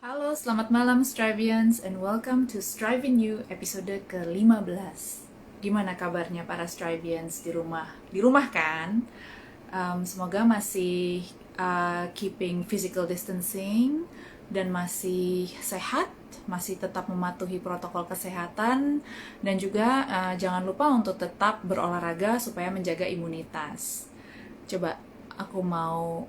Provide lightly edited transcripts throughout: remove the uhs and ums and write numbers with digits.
Halo, selamat malam Strivians and welcome to Striving You episode ke-15. Gimana kabarnya para Strivians di rumah? Di rumah kan? Semoga masih keeping physical distancing dan masih sehat, masih tetap mematuhi protokol kesehatan dan juga jangan lupa untuk tetap berolahraga supaya menjaga imunitas. Coba aku mau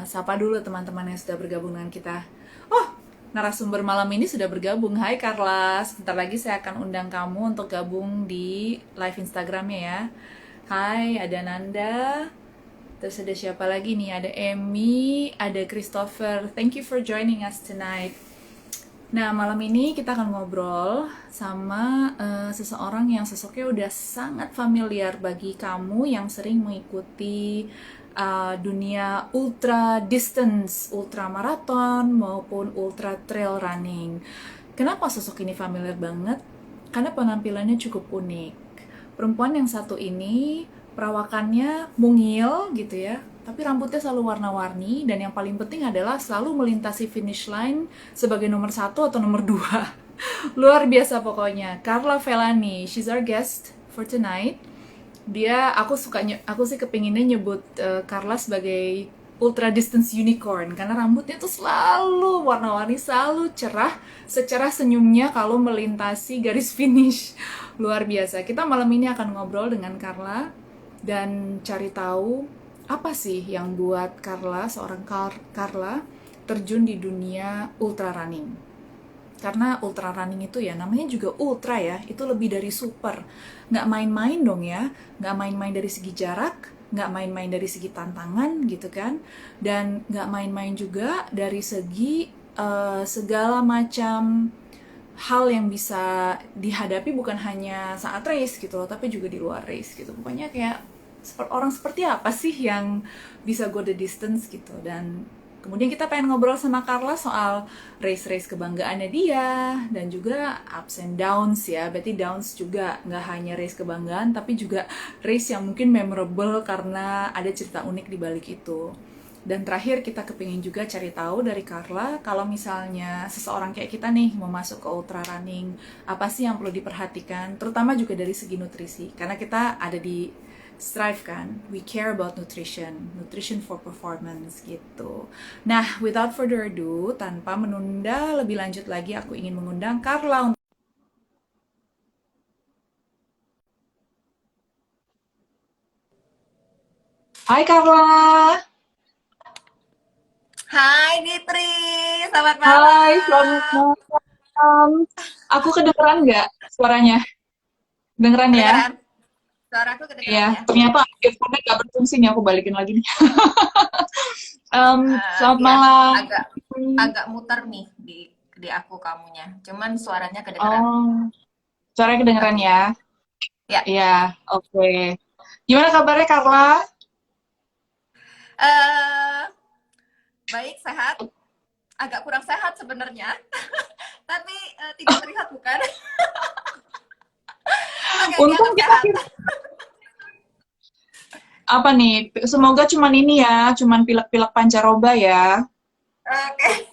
sapa dulu teman-teman yang sudah bergabung dengan kita. Oh, narasumber malam ini sudah bergabung. Hai Carla, sebentar lagi saya akan undang kamu untuk gabung di live Instagramnya ya. Hai, ada Nanda. Terus ada siapa lagi nih? Ada Emmy, ada Christopher. Thank you for joining us tonight. Nah, malam ini kita akan ngobrol sama seseorang yang sosoknya udah sangat familiar bagi kamu yang sering mengikuti dunia ultra distance, ultra marathon maupun ultra trail running. Kenapa sosok ini familiar banget? Karena penampilannya cukup unik. Perempuan yang satu ini perawakannya mungil gitu ya, tapi rambutnya selalu warna-warni dan yang paling penting adalah selalu melintasi finish line sebagai nomor satu atau nomor dua. Luar biasa pokoknya. Carla Velani, she's our guest for tonight. Aku sih kepinginnya nyebut Carla sebagai ultra distance unicorn karena rambutnya tuh selalu warna-warni, selalu cerah, secerah senyumnya kalau melintasi garis finish. Luar biasa. Kita malam ini akan ngobrol dengan Carla dan cari tahu apa sih yang buat Carla, seorang Carla, terjun di dunia ultra running. Karena ultra running itu ya, namanya juga ultra ya, itu lebih dari super. Nggak main-main dong ya, nggak main-main dari segi jarak, nggak main-main dari segi tantangan gitu kan, dan nggak main-main juga dari segi segala macam hal yang bisa dihadapi bukan hanya saat race gitu loh, tapi juga di luar race gitu. Pokoknya kayak orang seperti apa sih yang bisa go the distance gitu. Dan kemudian kita pengen ngobrol sama Carla soal race-race kebanggaannya dia dan juga ups and downs ya. Berarti downs juga nggak hanya race kebanggaan tapi juga race yang mungkin memorable karena ada cerita unik di balik itu. Dan terakhir kita kepingin juga cari tahu dari Carla, kalau misalnya seseorang kayak kita nih mau masuk ke ultra running, apa sih yang perlu diperhatikan, terutama juga dari segi nutrisi. Karena kita ada di Strive kan, we care about nutrition, nutrition for performance gitu. Nah, without further ado, tanpa menunda lebih lanjut lagi, aku ingin mengundang Carla. Hai Carla. Hai Fitri, selamat Hai, selamat malam. malam. Aku kedengeran nggak suaranya? Kedengeran ya? Kedengeran? Suaraku Iya, kedengeran ya? ternyata earphone-nya nggak berfungsi nih, aku balikin lagi nih. Selamat Iya, malam. agak agak muter nih di aku kamunya. Cuman suaranya kedengeran. Oh, suaranya kedengeran Oke, ya? ya. Iya, oke. Gimana kabarnya, Carla? eh Baik, sehat. Agak kurang sehat sebenarnya, tapi tidak terlihat bukan? Oke, Untung dianggap kita sehat. apa nih? Semoga cuman ini ya, cuman pilek-pilek pancaroba ya. Oke,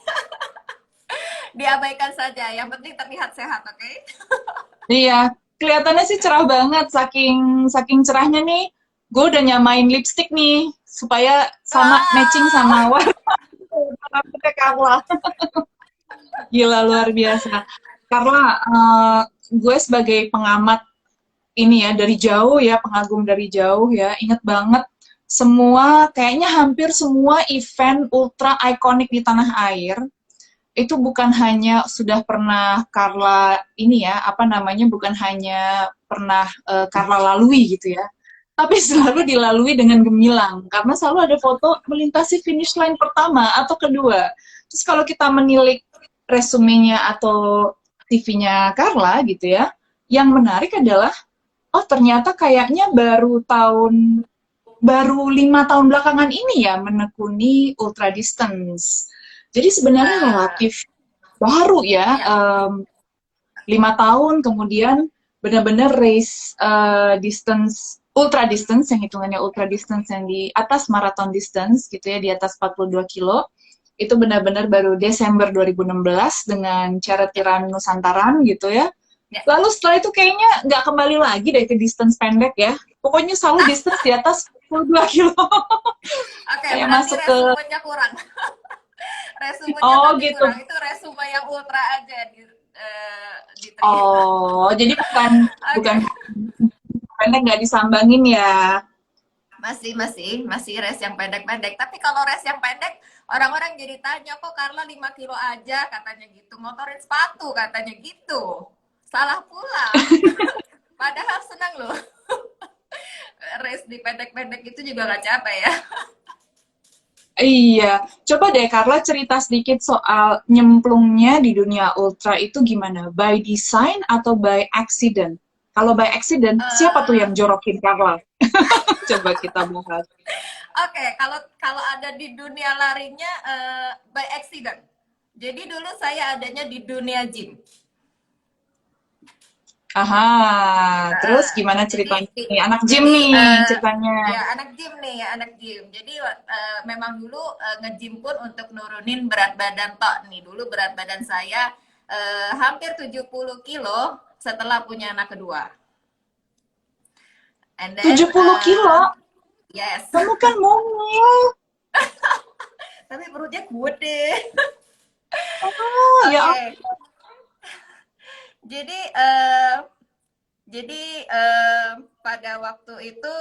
diabaikan saja. Yang penting terlihat sehat, oke? Iya, kelihatannya sih cerah banget. Saking saking cerahnya nih, gue udah nyamain lipstick nih supaya sama matching sama Wah, warna rambutnya Carla. Gila luar biasa. Carla, gue sebagai pengamat ini ya dari jauh ya, pengagum dari jauh ya, inget banget semua, kayaknya hampir semua event ultra ikonik di tanah air itu bukan hanya sudah pernah Carla ini ya, apa namanya, bukan hanya pernah Carla lalui gitu ya, tapi selalu dilalui dengan gemilang karena selalu ada foto melintasi finish line pertama atau kedua. Terus kalau kita menilik resumenya atau CV-nya Carla gitu ya, yang menarik adalah oh ternyata kayaknya baru 5 tahun belakangan ini ya menekuni ultra distance. Jadi sebenarnya eh, relatif baru ya, ya. 5 tahun kemudian benar-benar race distance ultra distance yang hitungannya ultra distance yang di atas marathon distance gitu ya, di atas 42 kilo Itu benar-benar baru Desember 2016 dengan charity run Nusantaran gitu ya. Ya. Lalu setelah itu kayaknya nggak kembali lagi deh ke distance pendek ya. Pokoknya selalu distance di atas 22 kilo. Oke, Kayak berarti masuk ke, resumenya kurang. Resumenya oh tapi gitu. kurang. Itu resume yang ultra aja di Tri. Oh, jadi bukan bukan Oke. pendek nggak disambangin ya. Masih race yang pendek-pendek. Tapi kalau race yang pendek, orang-orang jadi tanya, kok Carla 5 kilo aja katanya gitu. Motorin sepatu katanya gitu. Salah pula. Padahal senang loh. Race di pendek-pendek itu juga gak capek ya. Iya, coba deh Carla cerita sedikit soal nyemplungnya di dunia ultra itu gimana? By design atau by accident? Kalau by accident, siapa tuh yang Eh, jorokin Carla? Coba kita bahas. Oke, kalau kalau ada di dunia larinya by accident. Jadi dulu saya adanya di dunia gym. Aha, terus gimana Jadi ceritanya nih? Anak gym jadi nih ceritanya. ya anak gym nih, anak gym. Jadi memang dulu nge-gym pun untuk nurunin berat badan tok nih. Dulu berat badan saya hampir 70 kilo setelah punya anak kedua. And then 70 kilo? yes. Kamu kan mungil. Tapi perutnya gede. Oh, Oke. ya Okay. Jadi uh, Jadi pada waktu itu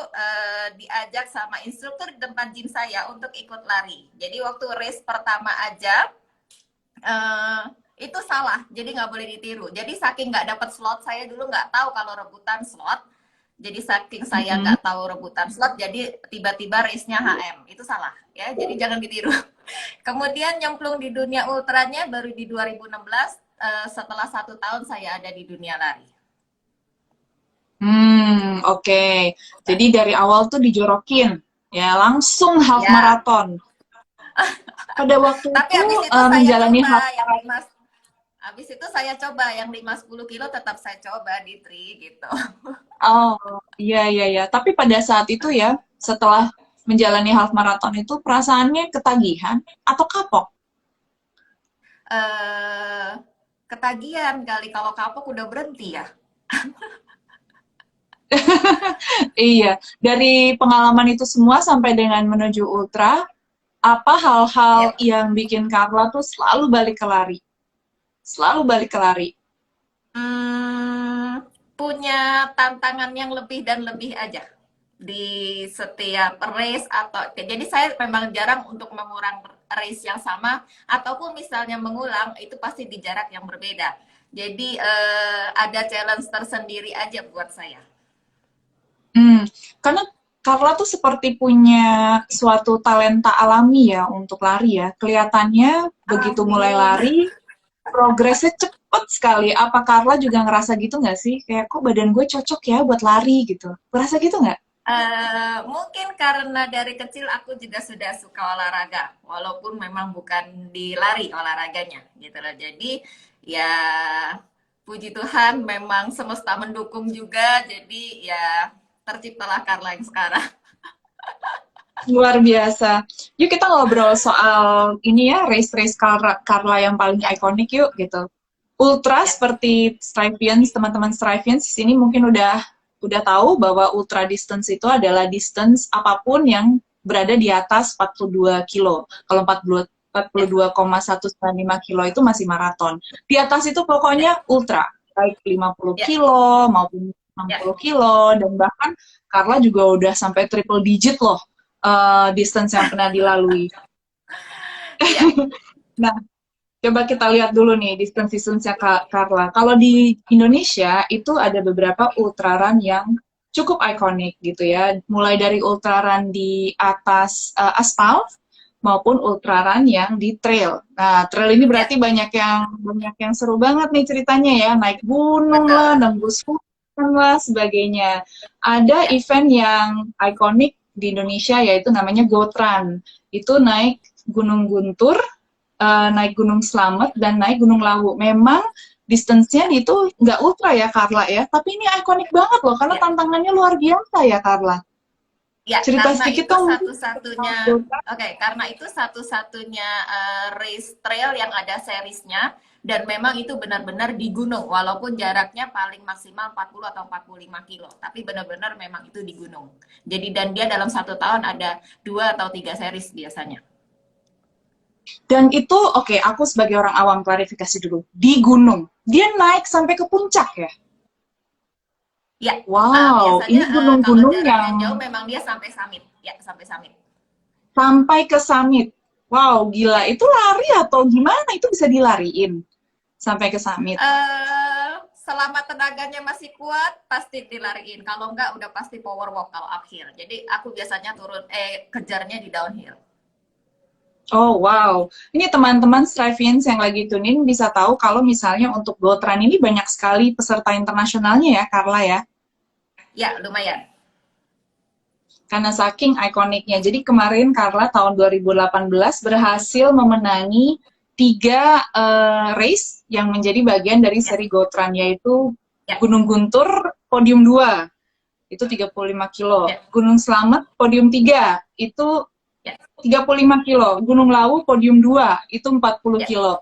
diajak sama instruktur di tempat gym saya untuk ikut lari. Jadi waktu race pertama aja itu salah, jadi nggak boleh ditiru. Jadi saking nggak dapat slot, saya dulu nggak tahu kalau rebutan slot. Jadi saking saya ampun. nggak tahu rebutan slot, jadi tiba-tiba race-nya HM. Itu salah ya, jadi jangan ditiru. Kemudian nyemplung di dunia ultranya baru di 2016 setelah 1 tahun saya ada di dunia lari. Oke. Jadi dari awal tuh dijorokin, ya langsung half Ya, marathon. Pada waktu tapi itu habis itu saya menjalani coba half yang marathon. 5 habis itu saya coba yang 5-10 kilo tetap saya coba di tri gitu. Oh, iya iya iya. Tapi pada saat itu ya, setelah menjalani half marathon itu perasaannya ketagihan atau kapok? Eh ketagihan kali kalau kapok udah berhenti ya. Iya, dari pengalaman itu semua sampai dengan menuju ultra, apa hal-hal Ya. yang bikin Carla tuh selalu balik ke lari? Selalu balik ke lari. Punya tantangan yang lebih dan lebih aja di setiap race atau jadi saya memang jarang untuk mengulang race yang sama ataupun misalnya mengulang itu pasti di jarak yang berbeda. Jadi ada challenge tersendiri aja buat saya. Hmm, karena Carla tuh seperti punya suatu talenta alami ya untuk lari ya. Kelihatannya begitu mulai Amin. lari, progresnya cepet sekali. Apa Carla juga ngerasa gitu nggak sih? Kayak kok badan gue cocok ya buat lari gitu. Ngerasa gitu nggak? Mungkin karena dari kecil aku juga sudah suka olahraga, walaupun memang bukan di lari olahraganya, gitu loh. Jadi ya puji Tuhan memang semesta mendukung juga, jadi ya terciptalah Carla yang sekarang. Luar biasa. Yuk kita ngobrol soal ini ya, race-race Carla, Carla yang paling Ya, ikonik yuk gitu. Ultra ya, seperti Strivians, teman-teman Strivians di sini mungkin udah tahu bahwa ultra distance itu adalah distance apapun yang berada di atas 42 kilo. Kalau ya, 42,195 kilo itu masih maraton. Di atas itu ya, pokoknya ultra, baik 50 ya, kilo maupun ya, 60 kilo dan bahkan Carla juga udah sampai triple digit loh distance yang pernah dilalui. ya. Nah, coba kita lihat dulu nih distance-distance-nya Carla. Kalau di Indonesia itu ada beberapa ultraran yang cukup ikonik gitu ya. Mulai dari ultraran di atas aspal maupun ultraran yang di trail. Nah, trail ini Ya. berarti banyak yang seru banget nih ceritanya ya. Naik gunung lah, Betul. nembus hutan lah, sebagainya. Ada Ya, event yang ikonik di Indonesia yaitu namanya Goat Run. Itu naik Gunung Guntur, naik Gunung Slamet, dan naik Gunung Lawu. Memang distance-nya itu nggak ultra ya, Carla ya. Tapi ini ikonik banget loh, karena ya. tantangannya luar biasa ya, Carla. Ya, Cerita karena sedikit itu dong mungkin. satu-satunya, oke, karena itu satu-satunya race trail yang ada seriesnya, dan memang itu benar-benar di gunung, walaupun jaraknya paling maksimal 40 atau 45 kilo, tapi benar-benar memang itu di gunung. Jadi, dan dia dalam 1 tahun ada 2 atau 3 series biasanya. Dan itu, oke, aku sebagai orang awam klarifikasi dulu. Di gunung, dia naik sampai ke puncak ya? Ya, Wow, biasanya ini kalau gunung-gunung jaraknya yang jauh memang dia sampai summit, ya sampai summit. sampai ke summit. Wow, gila. Ya. Itu lari atau gimana? Itu bisa dilariin sampai ke summit. Selama tenaganya masih kuat pasti dilariin, kalau enggak udah pasti power walk kalau uphill. Jadi aku biasanya turun kejarnya di downhill. Oh, wow. Ini teman-teman Strivians yang lagi tunin bisa tahu kalau misalnya untuk GoTrun ini banyak sekali peserta internasionalnya ya, Carla ya. Ya lumayan. Karena saking ikoniknya. Jadi kemarin Carla tahun 2018 berhasil memenangi 3 race yang menjadi bagian dari Ya, seri GoTrun, yaitu ya, Gunung Guntur podium 2, itu 35 kilo. ya, Gunung Slamet podium 3, itu ya, 35 kilo. Gunung Lawu podium 2, itu 40 ya. kilo.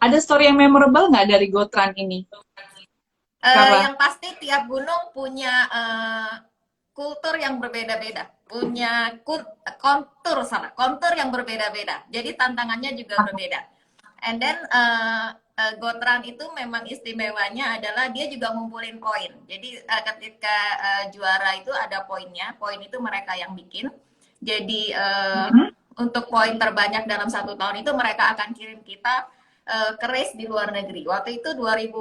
Ada story yang memorable nggak dari GoTrun ini, Carla? Yang pasti tiap gunung punya kultur yang berbeda-beda, punya kontur yang berbeda-beda. Jadi tantangannya juga berbeda. And then Gotran itu memang istimewanya adalah dia juga ngumpulin poin. Jadi ketika juara itu ada poinnya, poin itu mereka yang bikin. Jadi untuk poin terbanyak dalam 1 tahun itu mereka akan kirim kita ke race di luar negeri. Waktu itu 2000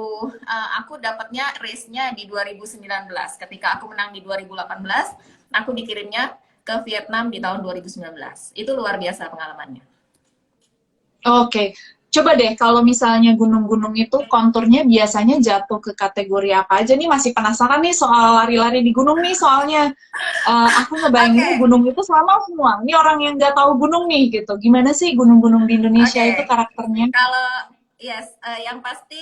aku dapatnya race-nya di 2019. Ketika aku menang di 2018, aku dikirimnya ke Vietnam di tahun 2019. Itu luar biasa pengalamannya. Oke, coba deh kalau misalnya gunung-gunung itu konturnya biasanya jatuh ke kategori apa aja nih? Masih penasaran nih soal lari-lari di gunung nih, soalnya aku ngebayanginnya Oke, gunung itu sama semua. Ini orang yang nggak tahu gunung nih gitu. Gimana sih gunung-gunung di Indonesia oke. itu karakternya? Kalau yes, yang pasti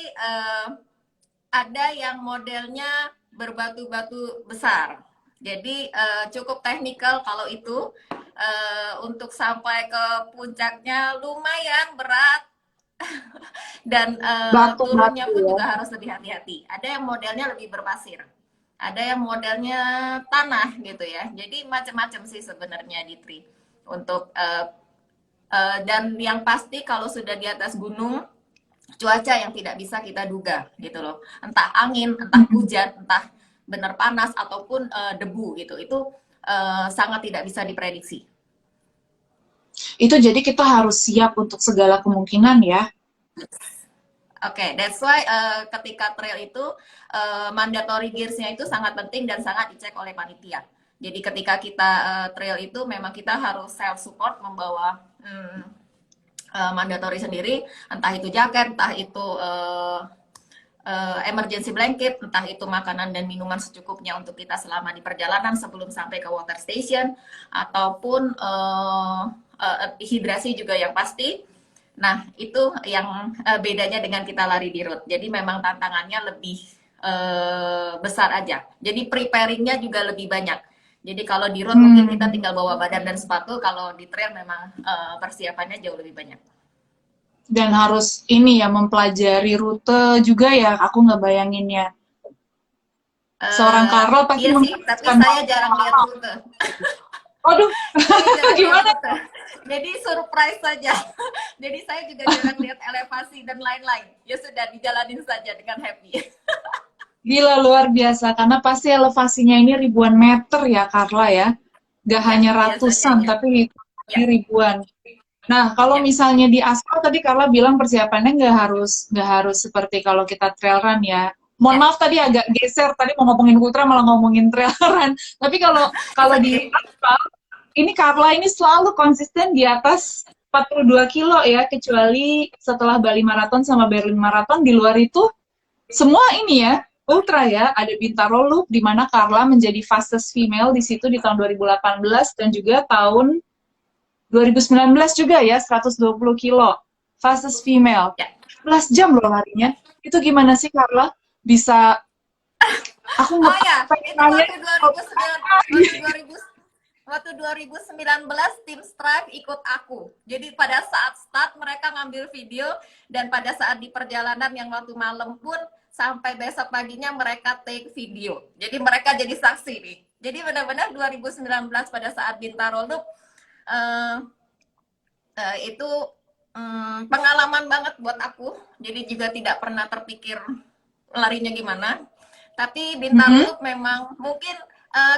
ada yang modelnya berbatu-batu besar. Jadi cukup teknikal kalau itu untuk sampai ke puncaknya lumayan berat dan turunnya Batu-batu pun ya. juga harus lebih hati-hati. Ada yang modelnya lebih berpasir, ada yang modelnya tanah gitu ya. Jadi macam-macam sih sebenarnya di Tri untuk dan yang pasti kalau sudah di atas gunung cuaca yang tidak bisa kita duga gitu loh, entah angin, entah hujan, entah benar panas ataupun debu gitu, itu sangat tidak bisa diprediksi. Itu jadi kita harus siap untuk segala kemungkinan ya. Oke, that's why ketika trail itu mandatory gearsnya itu sangat penting dan sangat dicek oleh panitia. Jadi ketika kita trail itu memang kita harus self support membawa mandatory sendiri, entah itu jaket, entah itu emergency blanket, entah itu makanan dan minuman secukupnya untuk kita selama di perjalanan sebelum sampai ke water station, ataupun hidrasi juga yang pasti. Nah, itu yang bedanya dengan kita lari di road. Jadi memang tantangannya lebih besar aja. Jadi preparingnya juga lebih banyak. Jadi kalau di road mungkin kita tinggal bawa badan dan sepatu, kalau di trail memang persiapannya jauh lebih banyak. Dan harus ini ya mempelajari rute juga ya. Aku nggak bayanginnya. Seorang Carlo pasti Iya sih, tapi menghabiskan saya waktu jarang lihat lama. rute. Waduh, Saya jarang lihat gimana? rute. Jadi surprise saja. Jadi saya juga jarang lihat elevasi dan lain-lain. Ya sudah dijalanin saja dengan happy. Gila luar biasa karena pasti elevasinya ini ribuan meter ya Carla ya. Gak Ya, hanya biasanya ratusan ya. tapi Ya, ribuan. Nah kalau ya, misalnya di aspal tadi Carla bilang persiapannya nggak harus seperti kalau kita trail run ya. Mohon ya. maaf tadi agak geser tadi mau ngomongin ultra malah ngomongin trail run. Tapi kalau It's kalau di okay. aspal ini Carla ini selalu konsisten di atas 42 kilo ya kecuali setelah Bali Marathon sama Berlin Marathon di luar itu semua ini ya ultra ya, ada Bintaro Loop di mana Carla menjadi fastest female di situ di tahun 2018 dan juga tahun 2019 juga ya 120 kilo fastest female. Ya. 11 jam loh larinya. Itu gimana sih Carla? Bisa aku Oh nggak ya, pengen itu nanya waktu 2009, waktu 2000. waktu 2019 tim Strive ikut aku. Jadi pada saat start mereka ngambil video, dan pada saat di perjalanan yang waktu malam pun sampai besok paginya mereka take video. Jadi mereka jadi saksi nih. Jadi benar-benar 2019 pada saat Bintaro Loop uh, itu pengalaman banget buat aku. Jadi juga tidak pernah terpikir larinya gimana. Tapi Bintaro Loop memang mungkin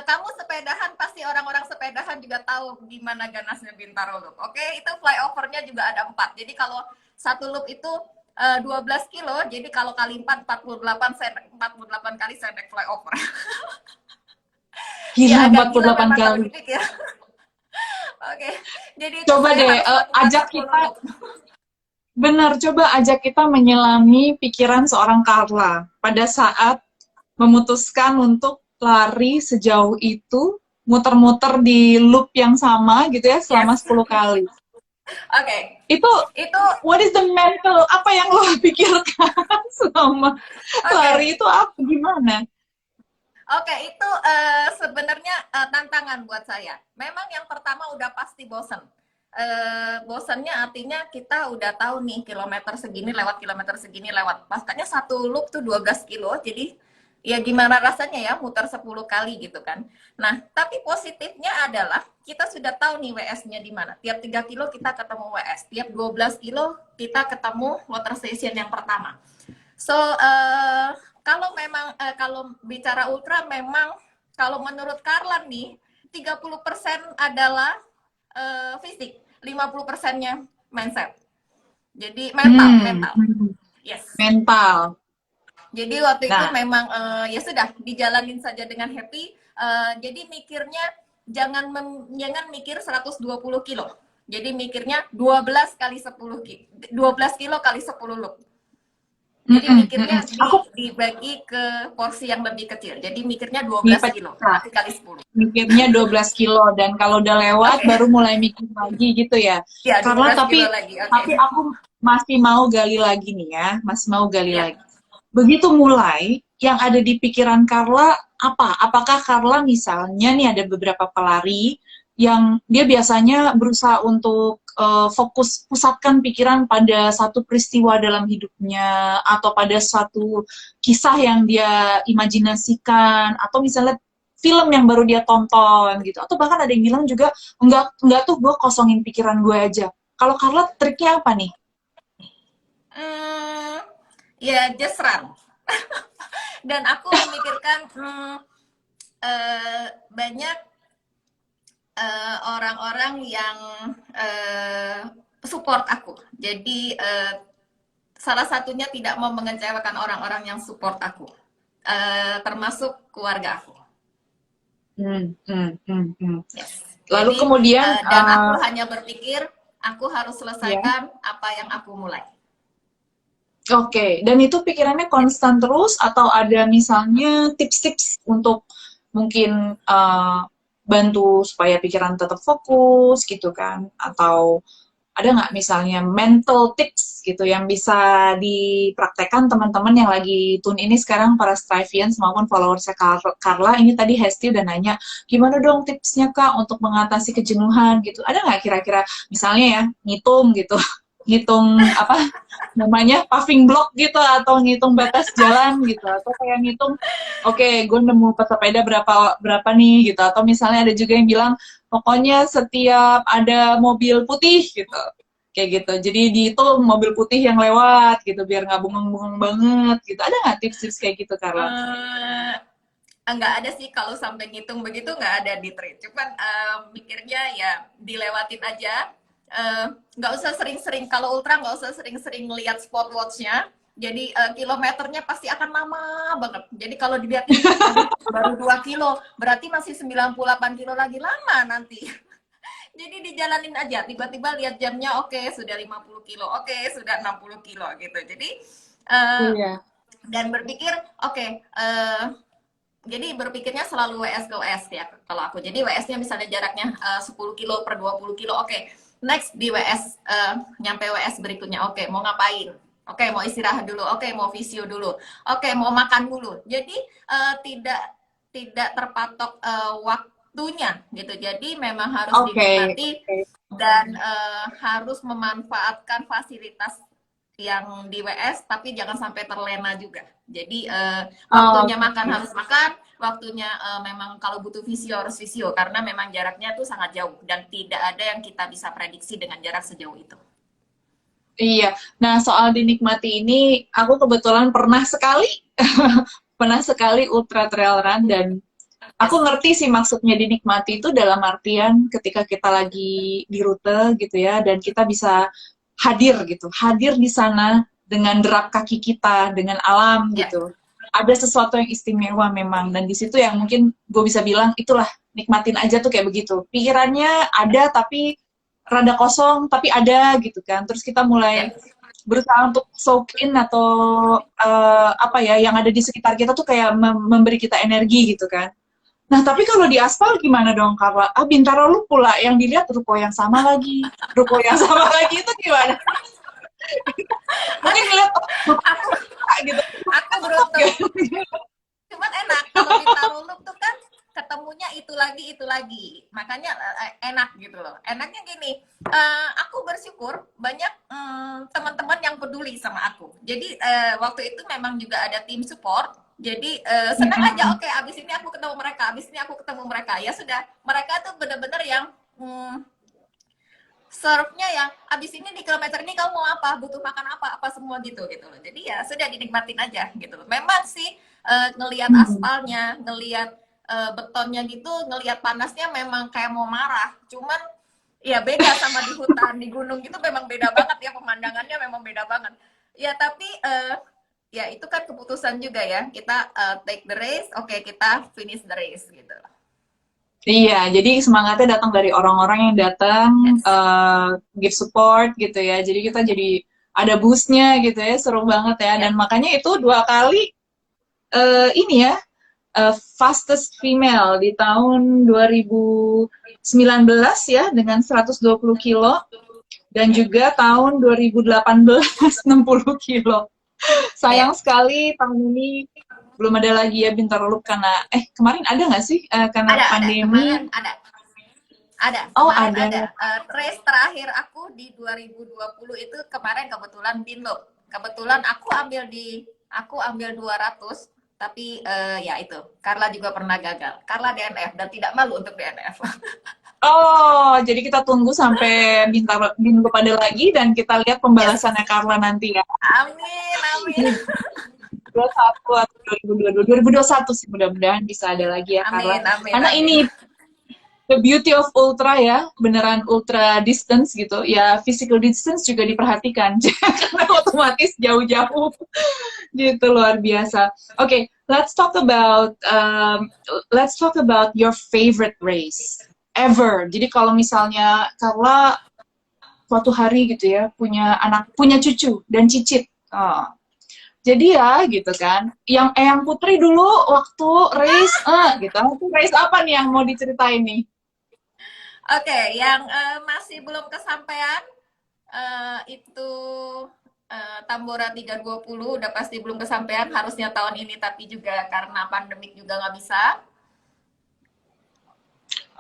kamu sepedahan, pasti orang-orang sepedahan juga tahu gimana ganasnya Bintaro Loop. Oke, itu flyovernya juga ada 4. Jadi kalau satu loop itu 12 kilo, jadi kalau kali 4, 48, saya 48 kali saya naik flyover. Gila, Ya, agak 48 gila memang kalau kali. dipikir. Oke, jadi itu Coba saya deh, harus lakukan ajak 10 kita, loop. benar, coba ajak kita menyelami pikiran seorang Carla pada saat memutuskan untuk lari sejauh itu, muter-muter di loop yang sama gitu ya, selama Yes. 10 kali. Oke. Itu, Itu what is the mental, apa yang lo pikirkan selama lari itu apa, gimana? Oke, itu sebenarnya tantangan buat saya. Memang yang pertama udah pasti bosen. Bosennya artinya kita udah tahu nih kilometer segini lewat. Makanya satu loop tuh 12 kilo, jadi ya gimana rasanya ya muter 10 kali gitu kan. Nah, tapi positifnya adalah kita sudah tahu nih WS-nya di mana. Tiap 3 kilo kita ketemu WS, tiap 12 kilo kita ketemu water station yang pertama. So, kalau memang kalau bicara ultra, memang kalau menurut Carla nih 30% adalah fisik, 50%-nya mindset. Jadi mental. Yes. Mental. Jadi waktu itu memang ya sudah dijalanin saja dengan happy. Jadi mikirnya jangan mikir 120 kilo. Jadi mikirnya 12 kali 10 12 kilo kali 10 loop. Jadi mikirnya dibagi ke porsi yang lebih kecil. Jadi mikirnya 12 kilo kali 10. Mikirnya 12 kilo, dan kalau udah lewat baru mulai mikir lagi gitu ya. Ya, Karena tapi lagi. Tapi aku masih mau gali lagi nih ya, masih mau gali lagi. Begitu mulai, yang ada di pikiran Carla apa? Apakah Carla misalnya nih ada beberapa pelari yang dia biasanya berusaha untuk fokus pusatkan pikiran pada satu peristiwa dalam hidupnya, atau pada satu kisah yang dia imajinasikan, atau misalnya film yang baru dia tonton gitu, atau bahkan ada yang bilang juga enggak tuh, gue kosongin pikiran gue aja. Kalau Carla triknya apa nih? Ya just run. Dan aku memikirkan banyak orang-orang yang support aku. Jadi salah satunya tidak mau mengecewakan orang-orang yang support aku, termasuk keluarga aku. Yes. Lalu jadi, kemudian dan aku hanya berpikir aku harus selesaikan apa yang aku mulai. Oke, dan itu pikirannya konstan terus, atau ada misalnya tips-tips untuk mungkin bantu supaya pikiran tetap fokus gitu kan? Atau ada nggak misalnya mental tips gitu yang bisa dipraktekkan teman-teman yang lagi tune ini sekarang, para Strivians maupun followersnya Carla? Ini tadi Hesti udah nanya, gimana dong tipsnya Kak untuk mengatasi kejenuhan gitu? Ada nggak kira-kira misalnya ya, ngitung gitu, ngitung apa namanya, paving block gitu, atau ngitung batas jalan gitu, atau kayak ngitung gue nemu pesepeda berapa nih gitu, atau misalnya ada juga yang bilang pokoknya setiap ada mobil putih gitu, kayak gitu, jadi dihitung mobil putih yang lewat gitu biar nggak bengong-bengong banget gitu. Ada nggak tips-tips kayak gitu, Carla? Nggak ada sih, kalau sampai ngitung begitu nggak ada di trade. Cuman mikirnya ya dilewatin aja. Nggak usah sering-sering, kalau ultra nggak usah sering-sering lihat spot watch-nya. Jadi kilometernya pasti akan lama banget. Jadi kalau dilihat baru 2 kilo, berarti masih 98 kilo lagi, lama nanti. Jadi dijalanin aja, tiba-tiba lihat jamnya, oke, sudah 50 kilo, oke, sudah 60 kilo gitu. Jadi dan berpikir jadi berpikirnya selalu WS ke WS ya kalau aku. Jadi WS-nya misalnya jaraknya 10 kilo per 20 kilo, oke. Next di WS, nyampe WS berikutnya, oke, mau ngapain? Oke, mau istirahat dulu, oke, mau visio dulu, oke, mau makan dulu. Jadi tidak terpatok waktu waktunya gitu. Jadi memang harus Oke. dinikmati dan harus memanfaatkan fasilitas yang di WS, tapi jangan sampai terlena juga. Jadi waktunya makan Oke. harus makan, waktunya memang kalau butuh visio harus visio karena memang jaraknya tuh sangat jauh dan tidak ada yang kita bisa prediksi dengan jarak sejauh itu. Iya. Nah, soal dinikmati ini, aku kebetulan pernah sekali, pernah sekali ultra trail run dan aku Yes. ngerti sih maksudnya dinikmati itu dalam artian ketika kita lagi di rute gitu ya, dan kita bisa hadir gitu, hadir di sana dengan derap kaki kita, dengan alam Ya. gitu. Ada sesuatu yang istimewa memang, dan di situ yang mungkin gue bisa bilang itulah nikmatin aja tuh kayak begitu. Pikirannya ada tapi rada kosong tapi ada gitu kan. Terus kita mulai Ya. berusaha untuk soak in atau apa ya yang ada di sekitar kita tuh kayak memberi kita energi gitu kan. Nah, tapi kalau di aspal gimana dong, Kak? Ah, Bintaro lu pula yang dilihat ruko yang sama lagi. Ruko yang sama lagi itu gimana? Mungkin ngeliat, oh, ruko aku gitu. aku beruntung. Cuman enak kalau Bintaro Loop tuh kan ketemunya itu lagi. Makanya enak gitu loh. Enaknya gini, aku bersyukur banyak teman-teman yang peduli sama aku. Jadi waktu itu memang juga ada tim support. Jadi senang aja, oke, abis ini aku ketemu mereka, abis ini aku ketemu mereka. Ya sudah, mereka tuh bener-bener yang serve-nya yang abis ini di kilometer ini kamu mau apa, butuh makan apa semua gitu gitu loh. Jadi ya sudah dinikmatin aja gitu loh. Memang sih ngelihat aspalnya, ngelihat betonnya gitu, ngelihat panasnya memang kayak mau marah. Cuman ya beda sama di hutan, di gunung gitu memang beda banget ya pemandangannya memang beda banget. Ya tapi ya itu kan keputusan juga ya. Kita take the race, oke kita finish the race gitu. Iya, jadi semangatnya datang dari orang-orang yang datang Yes. give support gitu ya. Jadi kita jadi ada boost-nya gitu ya, seru banget ya. Dan Ya. makanya itu 2 kali ini ya fastest female di tahun 2019 ya dengan 120 kilo dan Ya. juga tahun 2018 60 kilo. Ya. Sayang sekali tahun ini belum ada lagi ya Bintaro Loop karena kemarin ada nggak sih karena Ada. pandemi. Kemarin ada. Ada, Oh, kemarin ada. ada. Race terakhir aku di 2020 itu kemarin kebetulan Binloop. Kebetulan aku ambil 200, tapi ya itu, Carla juga pernah gagal. Carla DNF dan tidak malu untuk DNF. Oh, jadi kita tunggu sampai Bintaro Loop ada lagi dan kita lihat Yes. pembalasannya Carla nanti ya. Amin, amin. 2021 atau 2022, 2021 sih mudah-mudahan bisa ada lagi ya Carla. Amin, amin, Karena amin. ini the beauty of ultra ya, beneran ultra distance gitu. Ya physical distance juga diperhatikan karena otomatis jauh-jauh gitu luar biasa. Oke, okay, let's talk about your favorite race ever. Jadi kalau misalnya Carla suatu hari gitu ya punya anak, punya cucu dan cicit. Oh, jadi ya gitu kan, yang Eyang Putri dulu waktu race, gitu, itu race apa nih yang mau diceritain nih? Oke, yang masih belum kesampaian itu Tambora 320 udah pasti belum kesampaian harusnya tahun ini tapi juga karena pandemik juga nggak bisa.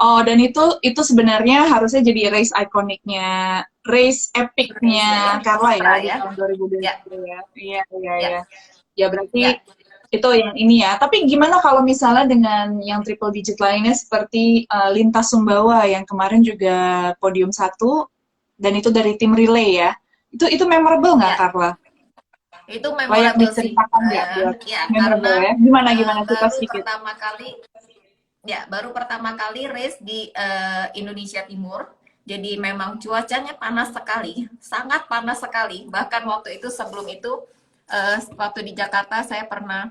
Oh, dan itu sebenarnya harusnya jadi race ikoniknya, race Indonesia ya, epicnya di Carla ya Ultra di ya. tahun 2020 Ya, ya. Iya, iya, ya, iya. Ya berarti ya. itu yang ini ya. Tapi gimana kalau misalnya dengan yang triple digit lainnya seperti Lintas Sumbawa yang kemarin juga podium 1 dan itu dari tim relay ya. Itu memorable nggak Ya, Carla? itu Layak memorable sih. diceritakan nggak buat Ya, memorable karena ya? Gimana gimana cerita baru sedikit? pertama kali baru pertama kali race di Indonesia Timur. Jadi memang cuacanya panas sekali, sangat panas sekali. Bahkan waktu itu sebelum itu waktu di Jakarta saya pernah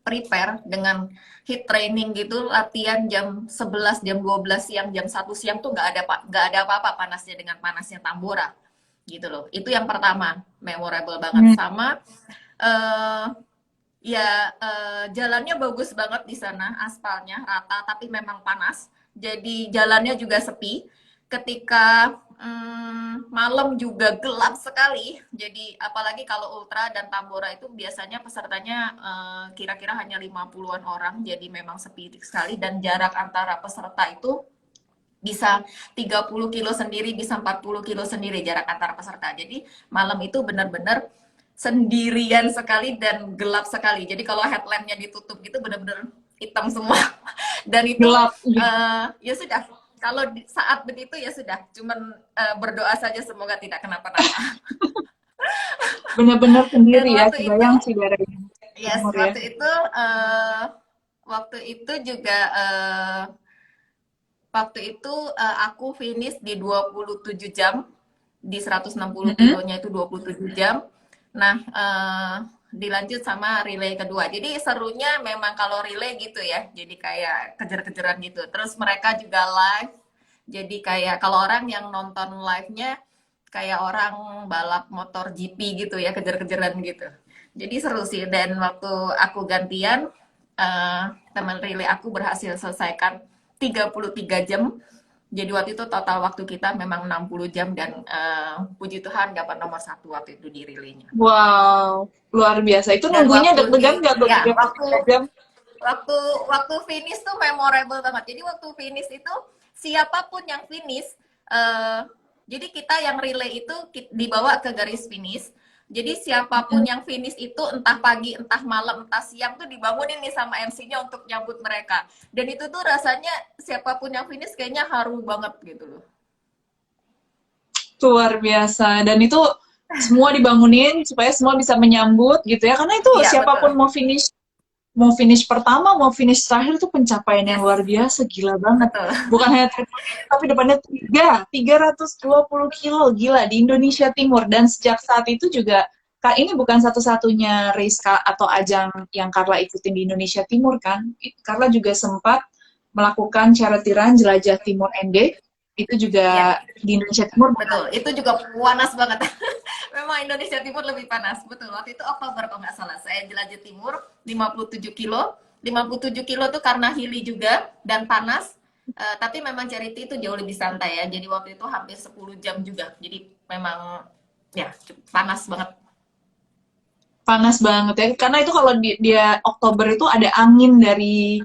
prepare dengan hit training gitu, latihan jam 11, jam 12 siang, jam 1 siang tuh nggak ada apa-apa panasnya dengan panasnya Tambora gitu loh. Itu yang pertama, memorable banget. Hmm. Sama eh, ya jalannya bagus banget di sana, aspalnya rata tapi memang panas. Jadi jalannya juga sepi. Ketika malam juga gelap sekali. Jadi apalagi kalau ultra dan tambora itu biasanya pesertanya kira-kira hanya 50-an orang. Jadi memang sepi sekali dan jarak antara peserta itu bisa 30 kilo sendiri, bisa 40 kilo sendiri jarak antara peserta. Jadi malam itu benar-benar sendirian sekali dan gelap sekali. Jadi kalau headlampnya ditutup gitu benar-benar hitam semua. Dan itu Gelap. ya sudah. Kalau saat begitu ya sudah. Cuman berdoa saja semoga tidak kenapa-napa. Benar-benar Dan sendiri ya, waktu itu, kebayang sih daerah yes, timur ya. waktu itu juga waktu itu aku finish di 27 jam, di 160 Mm-mm. kilonya itu 27 jam. Nah, dilanjut sama relay kedua. Jadi serunya memang kalau relay gitu ya, jadi kayak kejar-kejaran gitu. Terus mereka juga live, jadi kayak kalau orang yang nonton live-nya kayak orang balap motor GP gitu ya, kejar-kejaran gitu. Jadi seru sih. Dan waktu aku gantian, teman relay aku berhasil selesaikan 33 jam. Jadi waktu itu total waktu kita memang 60 jam dan puji Tuhan dapat nomor satu waktu itu di relaynya. Wow, luar biasa. Itu Dan nunggunya waktu di deg-degan nggak tuh ya 33 jam? waktu waktu finish tuh memorable banget. Jadi waktu finish itu siapapun yang finish, eh, jadi kita yang relay itu dibawa ke garis finish. Jadi siapapun Mm. yang finish itu entah pagi, entah malam, entah siang tuh dibangunin nih sama MC-nya untuk nyambut mereka. Dan itu tuh rasanya siapapun yang finish kayaknya haru banget gitu loh. Luar biasa. Dan itu semua dibangunin supaya semua bisa menyambut gitu ya. Karena itu Iya betul. siapapun mau finish pertama, mau finish terakhir itu pencapaian yang Yes, luar biasa, gila banget. betul. Bukan hanya triple digit, tapi depannya 320 kilo, gila, di Indonesia Timur. Dan sejak saat itu juga, Kak, ini bukan satu-satunya race atau ajang yang Carla ikutin di Indonesia Timur kan. Carla juga sempat melakukan charity run Jelajah Timur ND, itu Iya, juga di Indonesia Timur. betul. Itu juga panas banget. Memang Indonesia Timur lebih panas. Betul. Waktu itu Oktober kalau nggak salah. Saya jelajah timur 57 kilo. 57 kilo tuh karena hilly juga dan panas. Tapi memang charity itu jauh lebih santai ya. Jadi waktu itu hampir 10 jam juga. Jadi memang ya panas banget. Panas banget ya, karena itu kalau dia Oktober itu ada angin dari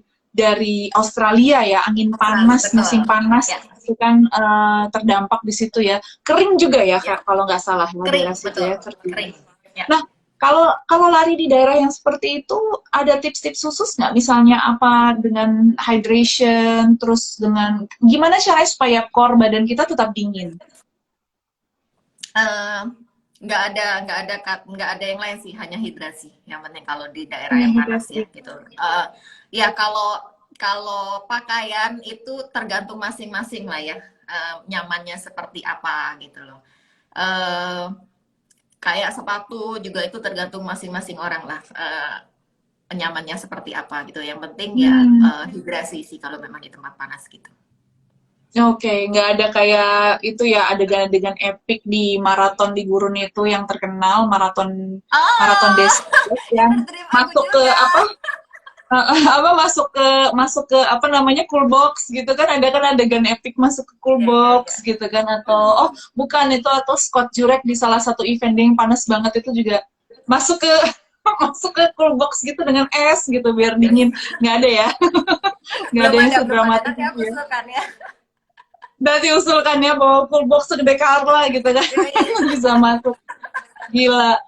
Australia ya, angin Australia, panas, musim betul. panas Ya, itu kan terdampak di situ ya. Kering juga ya ya. Kak, kalau nggak salah ya daerah Kering, situ betul. ya, kering. Kering. Ya. Nah, kalau kalau lari di daerah yang seperti itu ada tips-tips khusus nggak? Misalnya apa dengan hydration, terus dengan gimana caranya supaya core badan kita tetap dingin? Eh, nggak ada yang lain sih, hanya hidrasi yang penting kalau di daerah Hanya yang panas ya hidrasi. gitu. Ya kalau kalau pakaian itu tergantung masing-masing lah ya, nyamannya seperti apa gitu loh. Eh, Kayak sepatu juga itu tergantung masing-masing orang lah, nyamannya seperti apa gitu. Yang penting ya Hmm. hidrasi sih kalau memang di tempat panas gitu. Oke, nggak ada kayak itu ya adegan-adegan epic di maraton di Gurun itu yang terkenal maraton maraton Oh, desa yang itu dream aku masuk ke juga. apa apa masuk ke apa namanya cool box gitu kan ada kan adegan epic masuk ke cool Ya, ya, box ya. gitu kan atau oh bukan itu atau Scott Jurek di salah satu event yang panas banget itu juga masuk ke masuk ke cool box gitu dengan es gitu biar dingin Yes. nggak ada ya nggak ada yang Belum ada. sedramatis Nanti itu aku ya usulkan ya. udah diusulkannya bawa full box segede Carla gitu kan Iya, iya. bisa masuk gila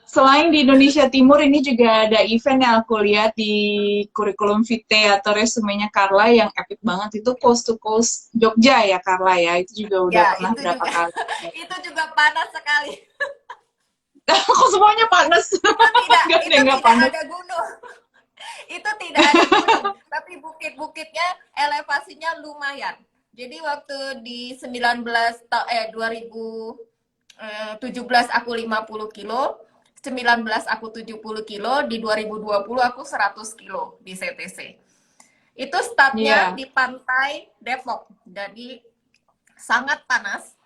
selain di Indonesia Timur ini juga ada event yang aku lihat di kurikulum vitae atau resumenya Carla yang epic banget itu Coast to Coast Jogja ya Carla ya itu juga udah Ya, pernah itu berapa juga kali itu juga panas sekali. kok semuanya panas Itu tidak gak ada itu yang nggak tidak panas ada gunung. Itu tidak ada gunung, tapi bukit-bukitnya elevasinya lumayan. Jadi waktu di 2017 aku 50 kilo, 19 aku 70 kilo, di 2020 aku 100 kilo di CTC. Itu startnya iya di pantai Depok. Jadi sangat panas.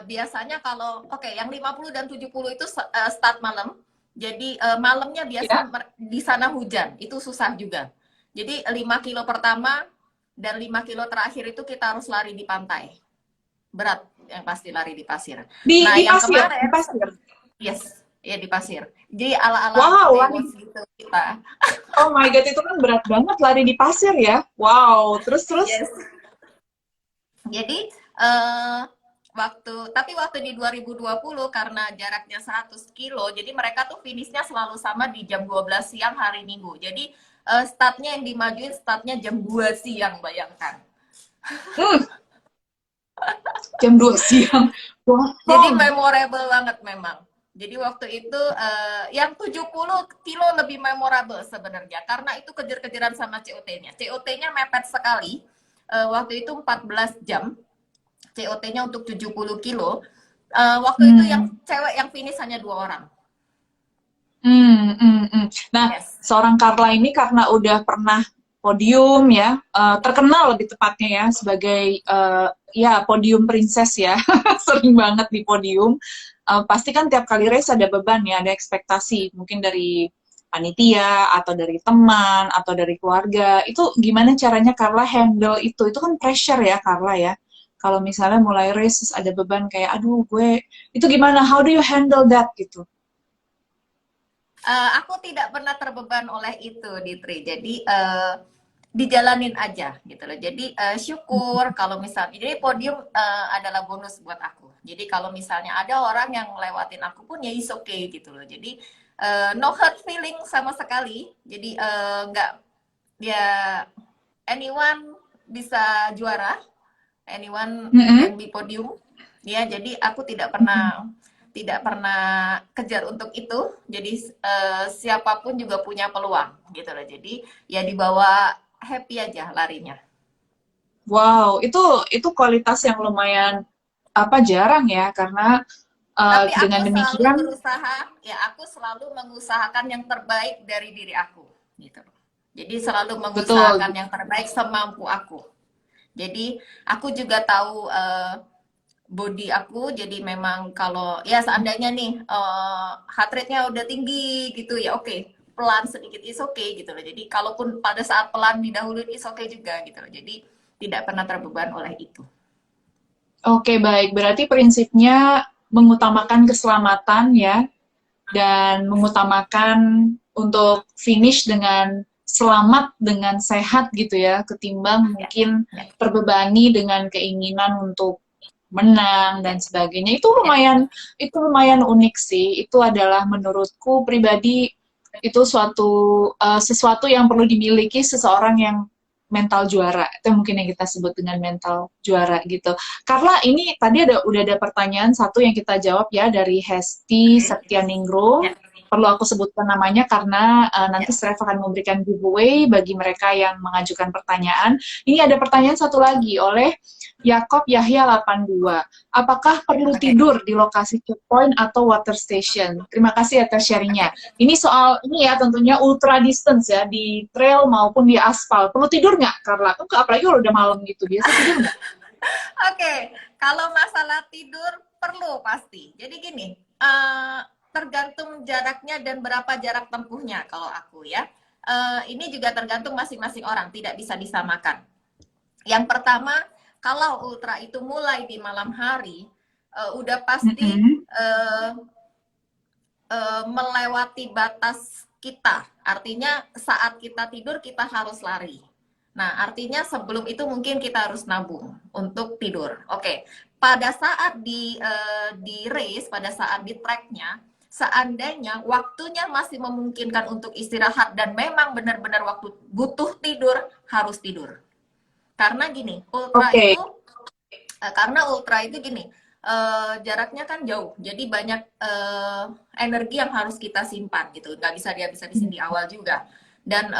Biasanya kalau yang 50 dan 70 itu start malam. Jadi malamnya biasa ya di sana hujan. Itu susah juga. Jadi 5 kilo pertama dan 5 kilo terakhir itu kita harus lari di pantai. Berat. yang pasti lari di pasir. Di Nah, di yang pasir, di kemarin, pasir. yes, ya di pasir. Jadi ala-ala Wow, lari. Baywatch gitu kita. Oh my God, itu kan berat banget lari di pasir ya. Wow, terus. Yes. Jadi waktu di 2020 karena jaraknya 100 kilo, jadi mereka tuh finishnya selalu sama di jam 12 siang hari Minggu. Jadi startnya yang dimajuin startnya jam 2 siang, bayangkan. Hmm, jam 2 siang. Jadi Wow. memorable banget memang. Jadi waktu itu yang 70 kilo lebih memorable sebenarnya karena itu kejar-kejaran sama COT-nya. COT-nya mepet sekali. Waktu itu 14 jam. COT-nya untuk 70 kilo. Waktu itu yang Hmm. cewek yang finish hanya 2 orang. Nah, Yes. seorang Carla ini karena udah pernah podium ya, terkenal lebih tepatnya ya sebagai ya podium princess ya, sering banget di podium. Pasti kan tiap kali race ada beban ya, ada ekspektasi mungkin dari panitia atau dari teman atau dari keluarga. Itu gimana caranya Carla handle itu? Itu kan pressure ya Carla ya. Kalau misalnya mulai race terus ada beban kayak, aduh gue, itu gimana? How do you handle that gitu? Aku tidak pernah terbeban oleh itu, Ditri. Jadi dijalanin aja gitu loh. Jadi syukur kalau misalnya, jadi podium adalah bonus buat aku. Jadi kalau misalnya ada orang yang ngelewatin aku pun ya is okay gitu loh. Jadi no hurt feeling sama sekali. Jadi nggak ya, anyone bisa juara, anyone Mm-mm. can be podium. Ya, jadi aku tidak pernah kejar untuk itu. Jadi siapapun juga punya peluang gitu loh. Jadi ya dibawa happy aja larinya. Wow, itu kualitas yang lumayan apa jarang ya karena Tapi aku dengan selalu demikian berusaha, ya aku selalu mengusahakan yang terbaik dari diri aku gitu. Jadi selalu betul. mengusahakan yang terbaik semampu aku. Jadi aku juga tahu body aku, jadi memang kalau ya seandainya nih heart rate-nya udah tinggi gitu ya oke, pelan sedikit is oke gitu loh. Jadi kalaupun pada saat pelan didahuluin is oke juga gitu loh. Jadi tidak pernah terbeban oleh itu. Oke, baik. Berarti prinsipnya mengutamakan keselamatan ya dan mengutamakan untuk finish dengan selamat dengan sehat gitu ya ketimbang Ya, mungkin ya, terbebani dengan keinginan untuk menang ya, dan sebagainya. ya. Itu lumayan unik sih. Itu adalah menurutku pribadi itu sesuatu yang perlu dimiliki seseorang yang mental juara. Itu mungkin yang kita sebut dengan mental juara gitu. Karena ini tadi udah ada pertanyaan satu yang kita jawab ya dari Hesti Oke. Septianingrum. Ya, Perlu aku sebutkan namanya karena nanti ya. Stref akan memberikan giveaway bagi mereka yang mengajukan pertanyaan. Ini ada pertanyaan satu lagi oleh Yakob Yahya 82. Apakah perlu Oke. tidur di lokasi checkpoint atau water station? Terima kasih atas sharingnya. Oke. Ini soal ini ya tentunya ultra distance ya di trail maupun di aspal. Perlu tidur nggak, Carla? Apalagi kalau udah malam gitu. Biasa tidur nggak? Oke, kalau masalah tidur perlu pasti. Jadi gini, tergantung jaraknya dan berapa jarak tempuhnya kalau aku ya. Ini juga tergantung masing-masing orang, tidak bisa disamakan. Yang pertama, kalau ultra itu mulai di malam hari, udah pasti Mm-mm. melewati batas kita. Artinya saat kita tidur kita harus lari. Nah, artinya sebelum itu mungkin kita harus nabung untuk tidur. Oke, pada saat di race, pada saat di tracknya, seandainya waktunya masih memungkinkan untuk istirahat dan memang benar-benar waktu butuh tidur, harus tidur. Karena gini, Oke. ultra itu gini, jaraknya kan jauh, jadi banyak energi yang harus kita simpan gitu, nggak bisa dihabis-habisin di awal juga. Dan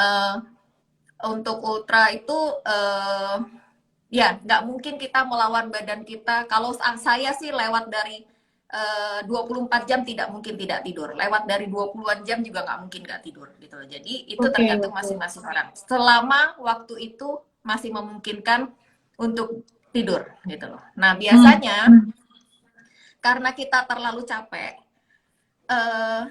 untuk ultra itu ya nggak mungkin kita melawan badan kita. Kalau saya sih lewat dari 24 jam tidak mungkin tidak tidur. Lewat dari 20-an jam juga nggak mungkin nggak tidur gitu. Jadi itu Oke, tergantung oke. masing-masing orang. Selama waktu itu masih memungkinkan untuk tidur gitu loh. Nah, Hmm. biasanya Hmm. karena kita terlalu capek, eh,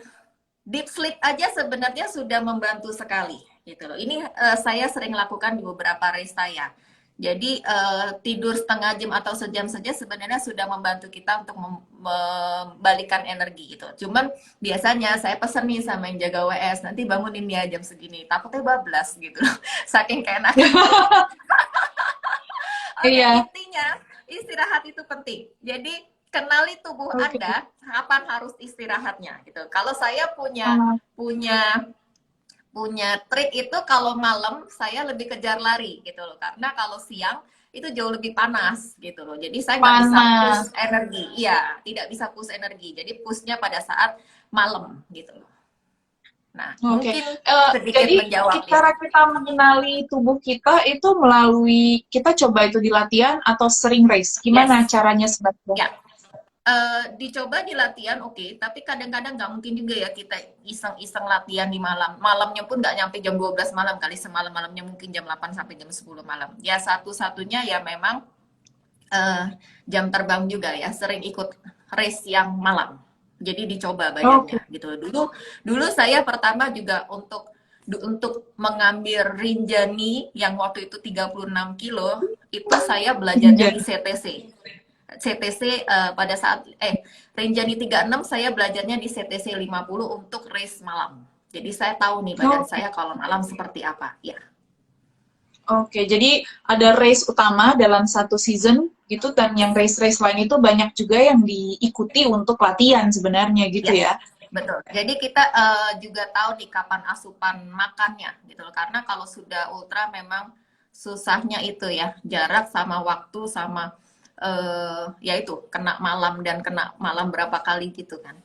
deep sleep aja sebenarnya sudah membantu sekali gitu loh. Ini saya sering lakukan di beberapa race saya. Jadi tidur setengah jam atau sejam saja sebenarnya sudah membantu kita untuk membalikan energi gitu. Cuman biasanya saya pesen nih sama yang jaga WS, nanti bangunin ya jam segini. Takutnya bablas gitu loh. Saking keenakan. Oke, Iya, intinya istirahat itu penting. Jadi kenali tubuh oke. Anda kapan harus istirahatnya gitu. Kalau saya punya Ah, punya punya trik itu kalau malam saya lebih kejar lari gitu loh. Karena kalau siang itu jauh lebih panas gitu loh. Jadi saya nggak bisa push panas. energi. Iya, tidak bisa push energi. Jadi pushnya pada saat malam gitu loh. Nah, Oke, mungkin sedikit jadi menjawab ya. cara kita mengenali tubuh kita itu melalui kita coba itu di latihan atau sering race. Gimana Yes. caranya sebenarnya? Ya, dicoba di latihan oke, tapi kadang-kadang nggak mungkin juga ya kita iseng-iseng latihan di malam. Malamnya pun nggak nyampe jam 12 malam kali, semalam-malamnya mungkin jam 8 sampai jam 10 malam. Ya satu-satunya ya memang eh, jam terbang juga ya, sering ikut race yang malam. Jadi dicoba Oke, badannya gitu. Dulu dulu saya pertama juga untuk mengambil Rinjani yang waktu itu 36 kilo, itu saya belajarnya di Ginjan. CTC. CTC pada saat Rinjani 36 saya belajarnya di CTC 50 untuk race malam. Jadi saya tahu nih badan Oke, saya kalau malam seperti apa. Ya. oke. Jadi ada race utama dalam satu season gitu dan yang race-race lain itu banyak juga yang diikuti untuk latihan sebenarnya gitu Yes, ya. betul. Jadi kita juga tahu nih kapan asupan makannya gitu loh. Karena kalau sudah ultra memang susahnya itu ya, jarak sama waktu sama ya itu kena malam dan kena malam berapa kali gitu kan.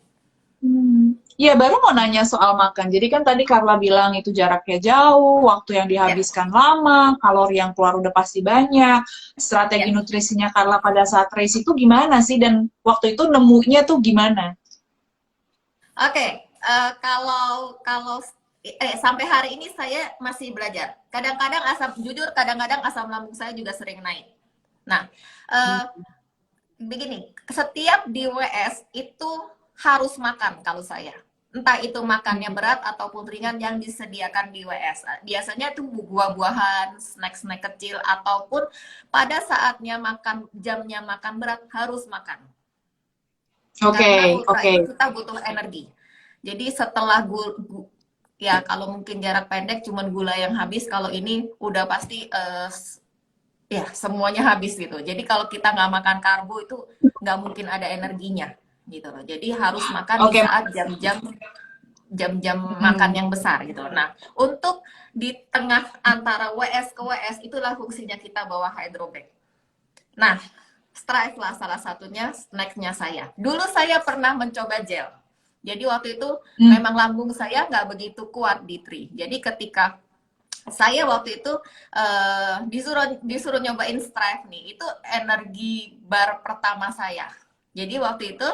Iya, baru mau nanya soal makan. Jadi kan tadi Carla bilang itu jaraknya jauh, waktu yang Ya, dihabiskan lama, kalori yang keluar udah pasti banyak. Strategi ya. nutrisinya Carla pada saat race itu gimana sih? Dan waktu itu nemunya tuh gimana? Oke, kalau kalau sampai hari ini saya masih belajar. Kadang-kadang jujur kadang-kadang asam lambung saya juga sering naik. Nah, eh, begini, setiap di WS itu harus makan kalau saya. Entah itu makannya berat ataupun ringan yang disediakan di WS. Biasanya itu buah-buahan, snack-snack kecil, ataupun pada saatnya makan, jamnya makan berat harus makan. Oke, Karena ultra oke. itu kita butuh energi. Jadi setelah ya kalau mungkin jarak pendek cuman gula yang habis, kalau ini udah pasti ya semuanya habis gitu. Jadi kalau kita nggak makan karbo itu nggak mungkin ada energinya gitu loh. Jadi harus makan di Oke. saat jam-jam makan Hmm. yang besar gitu. Nah, untuk di tengah antara WS ke WS itulah fungsinya kita bawa hydrobag. Nah, Strive lah salah satunya snacknya saya. Dulu saya pernah mencoba gel. Jadi waktu itu Hmm. memang lambung saya nggak begitu kuat di tri. Jadi ketika saya waktu itu disuruh disuruh nyobain Strive nih, itu energi bar pertama saya. Jadi waktu itu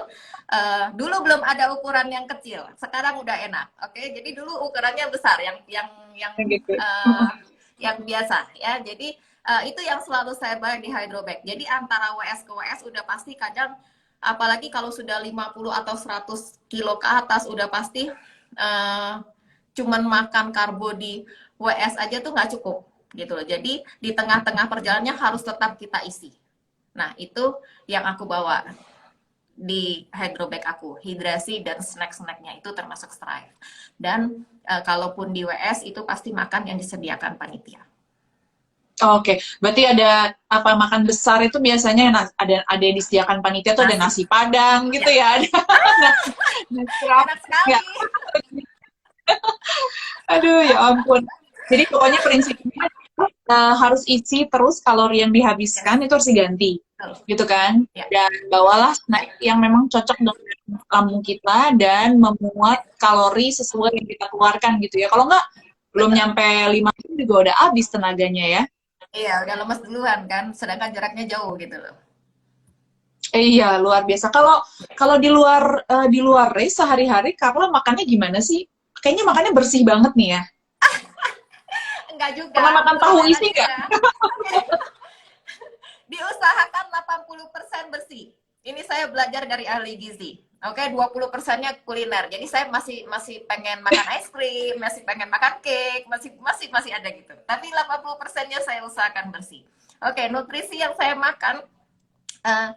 dulu belum ada ukuran yang kecil, sekarang udah enak. Oke, jadi dulu ukurannya besar, Gitu. uh, yang biasa ya. Jadi itu yang selalu saya bayar di hydrobag. Jadi antara WS ke WS udah pasti kadang apalagi kalau sudah 50 atau 100 kilo ke atas udah pasti cuman makan karbo di WS aja tuh nggak cukup gitu loh. Jadi di tengah-tengah perjalanannya harus tetap kita isi. Nah, itu yang aku bawa di hydrobag aku, hidrasi dan snack-snacknya itu termasuk Strive. Dan kalaupun di WS itu pasti makan yang disediakan panitia. Oke, berarti ada apa makan besar itu biasanya ada yang disediakan panitia tuh ada Nasi, nasi padang gitu ya, ya, ada nasi, nasi enak rames, ya. sekali. Aduh, ya ampun. Jadi pokoknya prinsipnya harus isi terus kalori yang dihabiskan Yes, itu harus diganti, betul. gitu kan? Ya, Dan bawalah snack yang memang cocok dengan lambung kita dan memuat ya, kalori sesuai yang kita keluarkan gitu ya. Kalau nggak, belum betul. nyampe 5 jam juga udah habis tenaganya ya. Iya, udah lemes duluan kan, sedangkan jaraknya jauh gitu loh. Iya, luar biasa. Kalau kalau di luar race sehari-hari Carla makannya gimana sih? Kayaknya makannya bersih banget nih ya. Enggak Pernah juga, makan tahu kuliner isi aja nggak? ya. Diusahakan 80% bersih. Ini saya belajar dari ahli gizi. Oke, 20%-nya kuliner. Jadi saya masih masih pengen makan es krim, masih pengen makan cake, masih masih masih ada gitu. Tapi 80%-nya saya usahakan bersih. Oke, nutrisi yang saya makan, eh,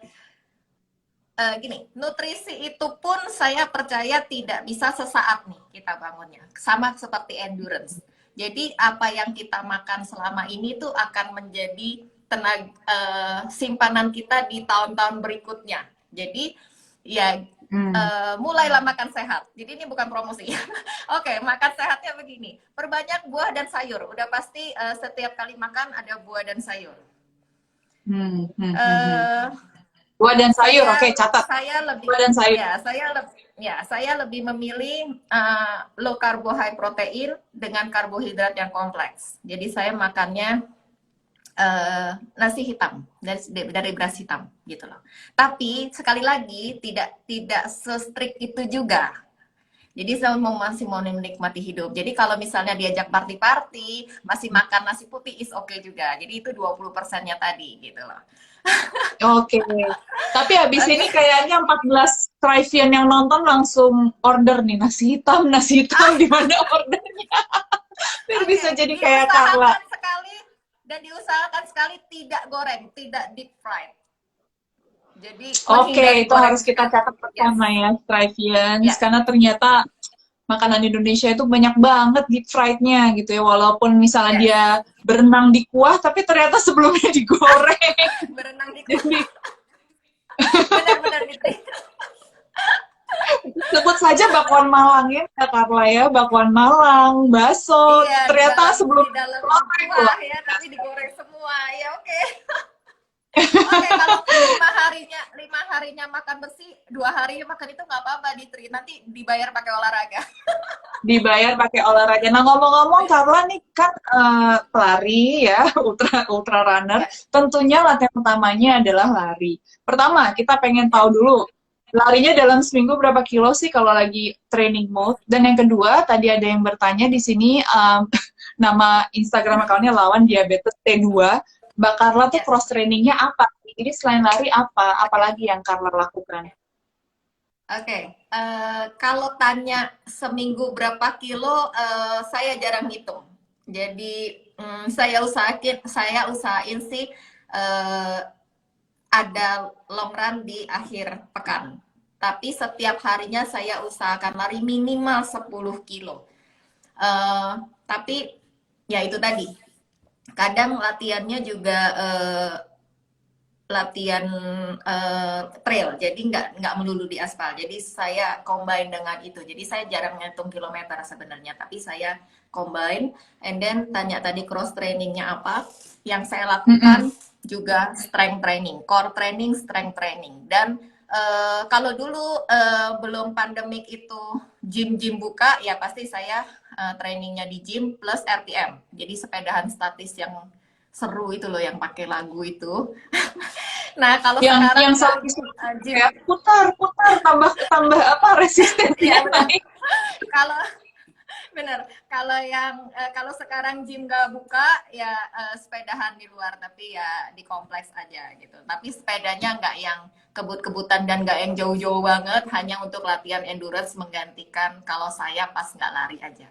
gini, nutrisi itu pun saya percaya tidak bisa sesaat nih kita bangunnya. Sama seperti endurance. Jadi apa yang kita makan selama ini tuh akan menjadi tenaga simpanan kita di tahun-tahun berikutnya. Jadi ya mulailah makan sehat. Jadi ini bukan promosi. Oke, makan sehatnya begini. Perbanyak buah dan sayur. Udah pasti setiap kali makan ada buah dan sayur. Eh, Buah dan sayur, oke, catat. saya lebih Buah dan sayur. saya lebih memilih low carbo high protein dengan karbohidrat yang kompleks. Jadi saya makannya nasi hitam dari beras hitam gitu loh. Tapi sekali lagi tidak se-strict itu juga. Jadi saya masih mau menikmati hidup. Jadi kalau misalnya diajak party-party, masih makan nasi putih is oke juga. Jadi itu 20%-nya tadi gitu loh. Oke. Tapi habis Oke. ini kayaknya 14 Trivian yang nonton langsung order nih nasi hitam di mana ordernya? Biar bisa jadi kayak Carla. Diusahakan sekali dan diusahakan sekali tidak goreng, tidak deep fried. Jadi Oke, itu goreng. harus kita catat bersama ya, Trivians, Yes. karena ternyata makanan Indonesia itu banyak banget deep fried-nya gitu ya, walaupun misalnya Yes. dia berenang di kuah, tapi ternyata sebelumnya digoreng. Berenang di Jadi benar-benar gitu. sebut saja bakwan Malang ya, Carla ya, bakwan Malang, bakso, Iya, ternyata sebelum di dalam digoreng loh. kuah ya, tapi digoreng semua. Ya oke. Oke, kalau 5 harinya makan bersih, 2 harinya makan itu nggak apa-apa, Ditri. Nanti dibayar pakai olahraga. Dibayar pakai olahraga. Nah, ngomong-ngomong Carla nih kan pelari ya, ultra runner. Ya. Tentunya latihan utamanya adalah lari. Pertama, kita pengen tahu dulu larinya dalam seminggu berapa kilo sih kalau lagi training mode. Dan yang kedua, tadi ada yang bertanya di sini nama Instagram account-nya Lawan Diabetes T2. Mbak Carla tuh Ya. cross trainingnya apa? Jadi selain lari apa? Apalagi yang Carla lakukan? Oke, kalau tanya seminggu berapa kilo, saya jarang hitung. Jadi saya usahain sih ada long run di akhir pekan. Tapi setiap harinya saya usahakan lari minimal 10 kilo. Tapi ya itu tadi, kadang latihannya juga latihan trail, jadi nggak melulu di aspal. Jadi saya combine dengan itu. Jadi saya jarang ngitung kilometer sebenarnya, tapi saya combine. And then tanya tadi cross trainingnya apa? Yang saya lakukan juga strength training, core training, strength training. Dan kalau dulu belum pandemik itu gym buka, ya pasti saya trainingnya di gym plus RTM. Jadi sepedahan statis yang seru itu loh, yang pakai lagu itu. Nah, kalau sekarang yang selalu ya, putar tambah apa resistensinya ya, benar. naik. Kalau benar, kalau sekarang gym gak buka ya sepedahan di luar, tapi ya di kompleks aja gitu. Tapi sepedanya nggak yang kebut-kebutan dan nggak yang jauh-jauh banget, hanya untuk latihan endurance menggantikan kalau saya pas nggak lari aja.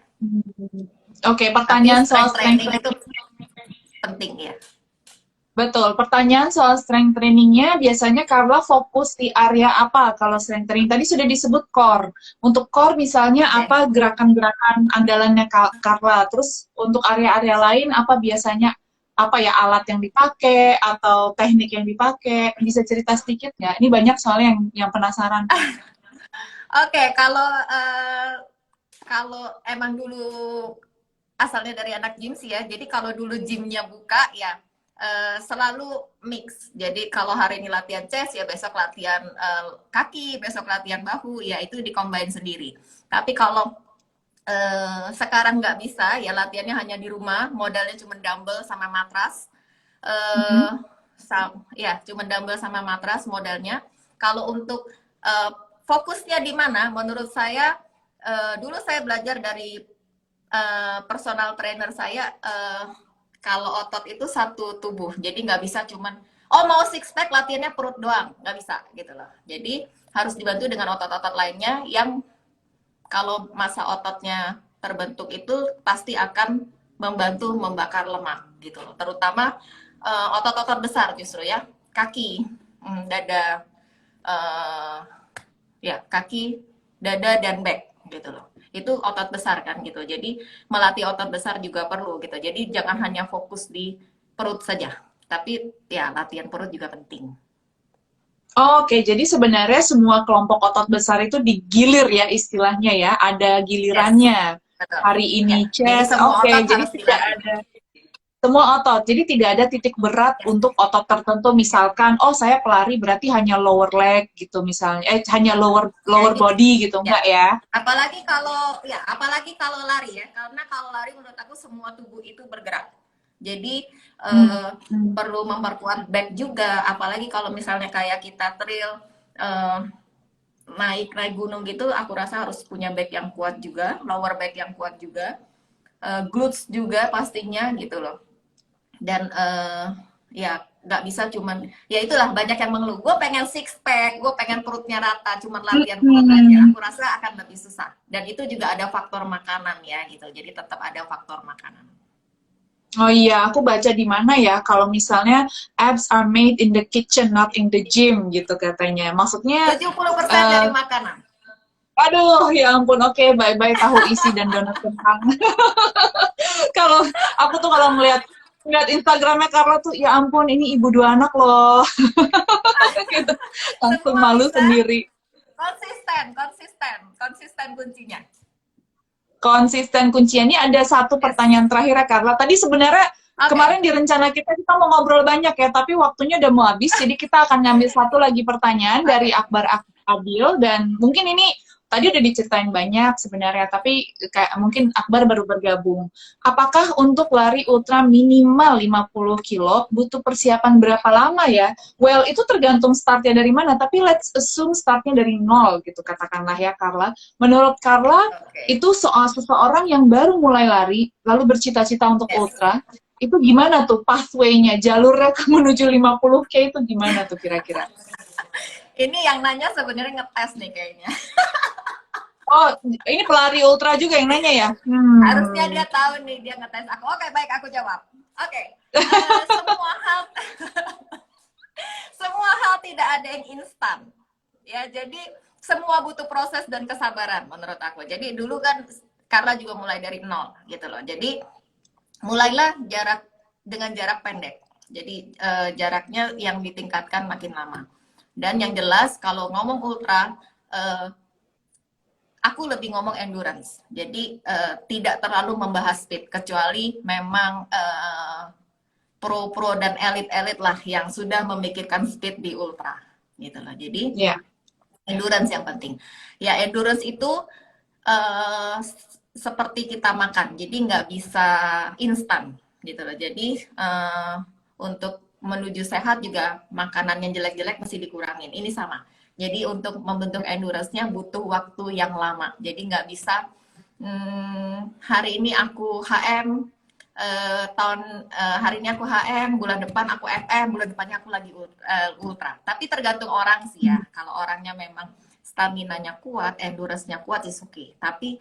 Oke, pertanyaan soal strength training itu penting ya. Betul, pertanyaan soal strength trainingnya biasanya Carla fokus di area apa kalau strength training? Tadi sudah disebut core. Untuk core misalnya apa gerakan-gerakan andalannya Carla? Terus untuk area-area lain apa biasanya apa ya alat yang dipakai atau teknik yang dipakai? Bisa cerita sedikit nggak? Ini banyak soalnya yang penasaran. Oke, kalau emang dulu asalnya dari anak gym sih ya. Jadi kalau dulu gymnya buka ya selalu mix. Jadi kalau hari ini latihan chest ya besok latihan kaki, besok latihan bahu, ya itu di-combine sendiri. Tapi kalau sekarang nggak bisa, ya latihannya hanya di rumah, modalnya cuma dumbbell sama matras. Ya, cuma dumbbell sama matras modalnya. Kalau untuk fokusnya di mana? Menurut saya, dulu saya belajar dari personal trainer saya, kalau otot itu satu tubuh, jadi nggak bisa cuman mau six pack latihannya perut doang, nggak bisa gitu loh. Jadi harus dibantu dengan otot-otot lainnya yang kalau masa ototnya terbentuk itu pasti akan membantu membakar lemak gitu loh. Terutama otot-otot besar justru ya, kaki, dada, eh, ya kaki, dada dan back gitu loh. Itu otot besar kan gitu. Jadi melatih otot besar juga perlu gitu. Jadi jangan hanya fokus di perut saja, tapi ya latihan perut juga penting. Oke, jadi sebenarnya semua kelompok otot besar itu digilir ya istilahnya ya, ada Yes, gilirannya. betul. Hari Ya, ini jadi chest, semua oke, otot jadi harus tidak dilatih. ada semua otot, jadi tidak ada titik berat Yes, untuk otot tertentu. ya, Misalkan, oh saya pelari berarti hanya lower leg gitu misalnya, hanya lower ya lower gitu. body gitu, Ya, enggak ya? apalagi kalau lari ya, karena kalau lari menurut aku semua tubuh itu bergerak. Jadi Hmm. perlu memperkuat back juga, apalagi kalau misalnya kayak kita trail, eh, naik naik gunung gitu, aku rasa harus punya back yang kuat juga, lower back yang kuat juga, glutes juga pastinya gitu loh. Dan ya nggak bisa cuman, ya itulah banyak yang mengeluh, gue pengen six pack, gue pengen perutnya rata, cuman latihan perut aja, Hmm. aku rasa akan lebih susah. Dan itu juga ada faktor makanan ya gitu, jadi tetap ada faktor makanan. Oh iya, aku baca di mana ya kalau misalnya abs are made in the kitchen, not in the gym gitu katanya. Maksudnya, 70% eh dari makanan. aduh, ya ampun, oke, bye-bye tahu isi dan donat kentang. Kalau aku tuh kalau ngeliat ngeliat Instagramnya Carla tuh, ya ampun, ini ibu dua anak loh, gitu. Langsung Semua malu bisa, sendiri. konsisten kuncinya. Konsisten kunciannya ada satu Yes. pertanyaan terakhir ya Carla. Tadi sebenarnya Oke. Okay. kemarin di rencana kita mau ngobrol banyak ya, tapi waktunya udah mau habis, jadi kita akan ngambil satu lagi pertanyaan Oke. dari Okay. Akbar Adil, dan mungkin ini tadi udah diceritain banyak sebenarnya, tapi kayak mungkin Akbar baru bergabung. Apakah untuk lari ultra minimal 50 kilo butuh persiapan berapa lama ya? Well, itu tergantung startnya dari mana, tapi let's assume startnya dari nol gitu, katakanlah ya Carla. Menurut Carla, Okay. itu soal seseorang yang baru mulai lari, lalu bercita-cita untuk Yes. ultra, itu gimana tuh pathway-nya, jalurnya ke menuju 50K itu gimana tuh kira-kira? Ini yang nanya sebenarnya ngetes nih kayaknya. Oh, ini pelari ultra juga yang nanya ya? Harusnya dia tahu nih, dia ngetes aku. Oke, baik, aku jawab. Oke. Semua hal tidak ada yang instan. Ya, jadi semua butuh proses dan kesabaran menurut aku. Jadi dulu kan Carla juga mulai dari nol gitu loh. Jadi mulailah dengan jarak pendek. Jadi jaraknya yang ditingkatkan makin lama. Dan yang jelas kalau ngomong ultra, aku lebih ngomong endurance. Jadi tidak terlalu membahas speed, kecuali memang pro-pro dan elit-elit lah yang sudah memikirkan speed di ultra gitu loh. Jadi endurance yang penting. Ya endurance itu seperti kita makan, jadi nggak bisa instan gitu loh. Jadi untuk menuju sehat juga makanan yang jelek-jelek mesti dikurangin. Ini sama. Jadi untuk membentuk endurance-nya butuh waktu yang lama. Jadi nggak bisa hari ini aku HM, hari ini aku HM, bulan depan aku FM, bulan depannya aku lagi ultra. Tapi tergantung orang sih ya. Kalau orangnya memang stamina-nya kuat, endurance-nya kuat, is okay. Tapi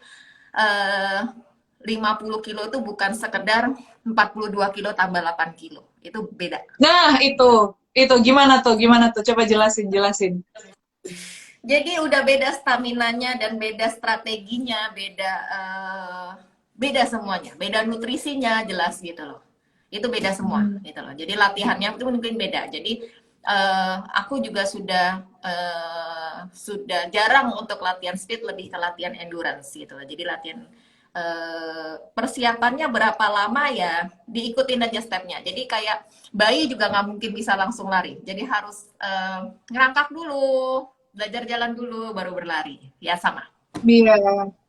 50 kilo itu bukan sekedar 42 kilo tambah 8 kilo. Itu beda. Nah, itu gimana tuh? Coba jelasin. Jadi udah beda staminanya dan beda strateginya, beda semuanya, beda nutrisinya jelas gitu loh. Itu beda semua gitu loh. Jadi latihannya itu mungkin beda. Jadi aku juga sudah jarang untuk latihan speed, lebih ke latihan endurance gitu loh. Jadi latihan persiapannya berapa lama ya, diikutin aja stepnya. Jadi kayak bayi juga nggak mungkin bisa langsung lari. Jadi harus ngerangkak dulu, belajar jalan dulu baru berlari. Ya sama.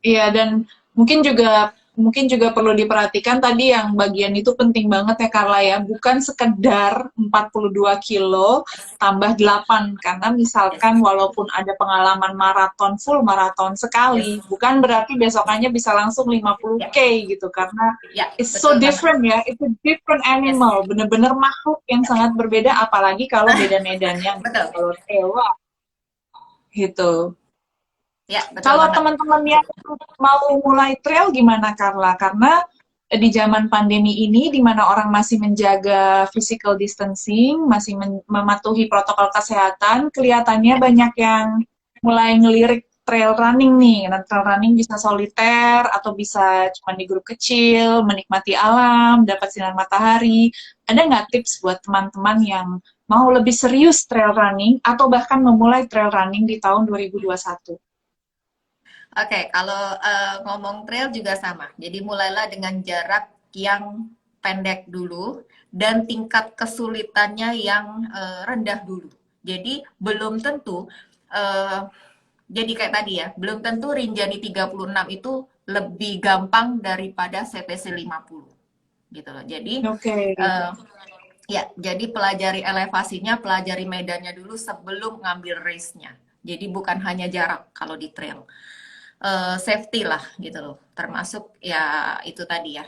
Iya, dan mungkin juga perlu diperhatikan tadi yang bagian itu penting banget ya Carla ya, bukan sekedar 42 kilo tambah 8, karena misalkan Yes. walaupun ada pengalaman full maraton sekali, Yes. bukan berarti besokannya bisa langsung 50K gitu, karena Ya, it's so betul banget. different ya, it's a different Yes. animal, bener-bener makhluk yang sangat berbeda, apalagi kalau beda medannya, Betul. kalau trail gitu. Ya, betul Kalau banget. teman-teman yang mau mulai trail gimana Carla? Karena di zaman pandemi ini, di mana orang masih menjaga physical distancing, masih mematuhi protokol kesehatan, kelihatannya banyak yang mulai ngelirik trail running nih. Nah, trail running bisa soliter atau bisa cuma di grup kecil, menikmati alam, dapat sinar matahari. Ada nggak tips buat teman-teman yang mau lebih serius trail running atau bahkan memulai trail running di tahun 2021? Oke, kalau ngomong trail juga sama. Jadi mulailah dengan jarak yang pendek dulu dan tingkat kesulitannya yang rendah dulu. Jadi belum tentu, jadi kayak tadi ya, belum tentu Rinjani 36 itu lebih gampang daripada CPC 50 gitu loh. Jadi Oke. ya, jadi pelajari elevasinya, pelajari medannya dulu sebelum ngambil race-nya. Jadi bukan hanya jarak kalau di trail. Safety lah gitu loh, termasuk ya itu tadi ya,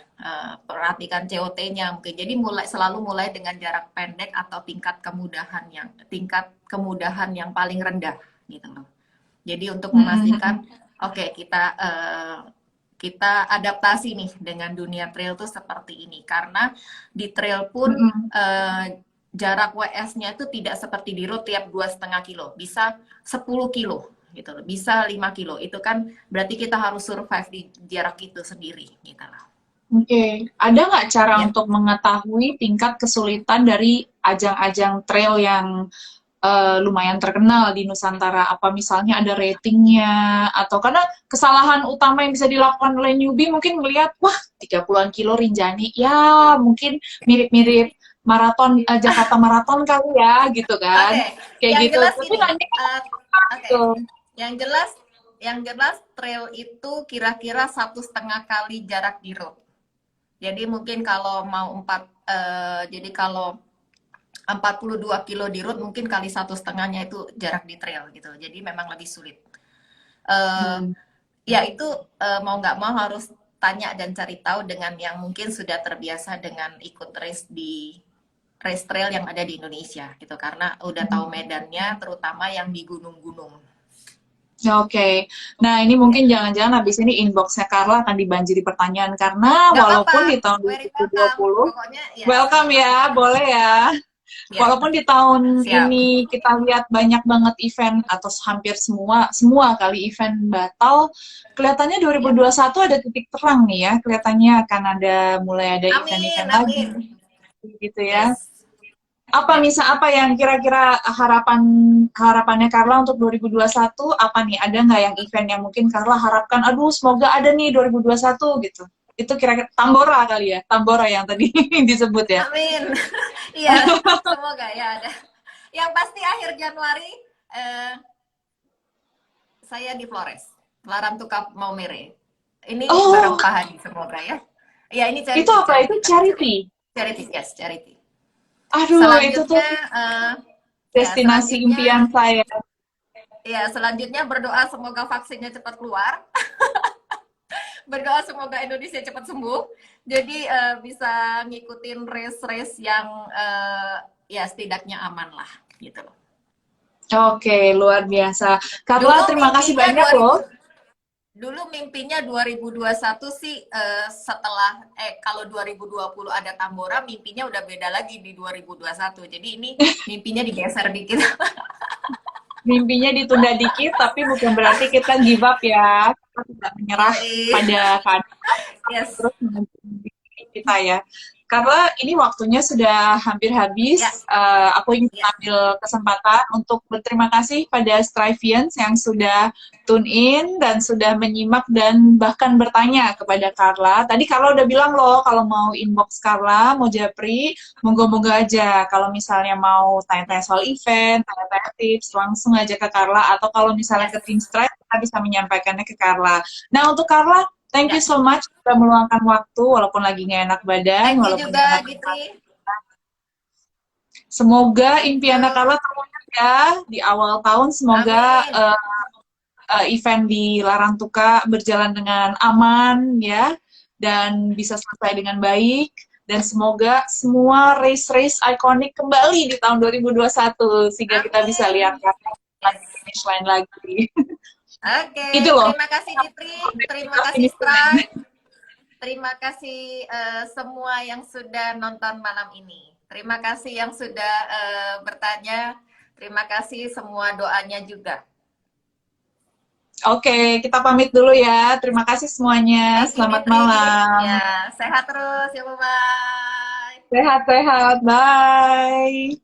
perhatikan COT-nya mungkin. Jadi selalu mulai dengan jarak pendek atau tingkat kemudahan yang paling rendah gitu loh. Jadi untuk memastikan oke, kita adaptasi nih dengan dunia trail tuh seperti ini, karena di trail pun jarak WS-nya itu tidak seperti di road tiap 2,5 kilo, bisa 10 kilo gitu loh, bisa 5 kilo. Itu kan berarti kita harus survive di jarak itu sendiri gitu lah. Oke, ada nggak cara Ya. untuk mengetahui tingkat kesulitan dari ajang-ajang trail yang lumayan terkenal di Nusantara? Apa misalnya ada ratingnya? Atau karena kesalahan utama yang bisa dilakukan oleh newbie mungkin melihat, wah 30-an kilo Rinjani, ya mungkin mirip-mirip maraton, Jakarta Marathon kali ya, gitu kan. Oke, Kayak yang gitu. jelas Tapi gini. nanti Oke. Yang jelas trail itu kira-kira 1,5 kali jarak di road. Jadi mungkin kalau mau jadi kalau 42 kilo di road mungkin kali 1,5-nya itu jarak di trail gitu. Jadi memang lebih sulit. Ya itu mau nggak mau harus tanya dan cari tahu dengan yang mungkin sudah terbiasa dengan ikut race di race trail yang ada di Indonesia gitu, karena udah tahu medannya, terutama yang di gunung-gunung. Oke, nah ini mungkin jangan-jangan habis ini inboxnya Carla akan dibanjiri pertanyaan karena Nggak walaupun apa-apa, di tahun very 2020, welcome. Pokoknya ya. welcome ya, boleh ya. Ya, Walaupun di tahun siap. ini kita lihat banyak banget event atau hampir semua kali event batal, kelihatannya 2021 ada titik terang nih ya, kelihatannya akan mulai ada event-event lagi, gitu ya. Yes. Apa yang kira-kira harapannya Carla untuk 2021 apa nih? Ada nggak yang event yang mungkin Carla harapkan, aduh semoga ada nih 2021 gitu. Itu kira-kira Tambora kali ya, Tambora yang tadi disebut ya. Amin. Iya, semoga ya ada. Yang pasti akhir Januari saya di Flores, Larantuka Maumere. Ini bareng Pak Hadi, semoga ya. Ya ini charity. Itu apa? Itu charity? Charity, yes, charity. Aduh, itu tuh destinasi impian saya. Ya, selanjutnya berdoa semoga vaksinnya cepat keluar. Berdoa semoga Indonesia cepat sembuh. Jadi bisa ngikutin race-race yang ya setidaknya aman lah, gitu loh. Oke, luar biasa. Carla, terima kasih banyak loh. Dulu mimpinya 2021 sih setelah kalau 2020 ada Tambora, mimpinya udah beda lagi di 2021. Jadi ini mimpinya digeser dikit. Mimpinya ditunda dikit, tapi bukan berarti kita give up ya. Kita tidak menyerah pada keadaan. Yes. Terus kita ya. Karena ini waktunya sudah hampir habis, aku ingin ambil kesempatan untuk berterima kasih pada Strivians yang sudah tune in dan sudah menyimak dan bahkan bertanya kepada Carla. Tadi Carla udah bilang loh, kalau mau inbox Carla, mau japri, monggo-monggo aja. Kalau misalnya mau tanya-tanya soal event, tanya-tanya tips, langsung aja ke Carla. Atau kalau misalnya ke tim Strive, kita bisa menyampaikannya ke Carla. Nah, untuk Carla, thank you so much sudah meluangkan waktu walaupun lagi nggak enak badan. Thank you juga, Gitri. Semoga impian Carla terwujud ya di awal tahun. Semoga event di Larantuka berjalan dengan aman ya dan bisa selesai dengan baik. Dan semoga semua race-race ikonik kembali di tahun 2021 sehingga kita bisa lihat di finish line lagi. Oke, Itu loh. Terima kasih Gitri, terima kasih Strai. Terima kasih semua yang sudah nonton malam ini. Terima kasih yang sudah bertanya. Terima kasih semua doanya juga. Oke, kita pamit dulu ya. Terima kasih semuanya. Thank you, Selamat Fitri. malam. Ya, sehat terus ya, bye. Sehat-sehat. Bye.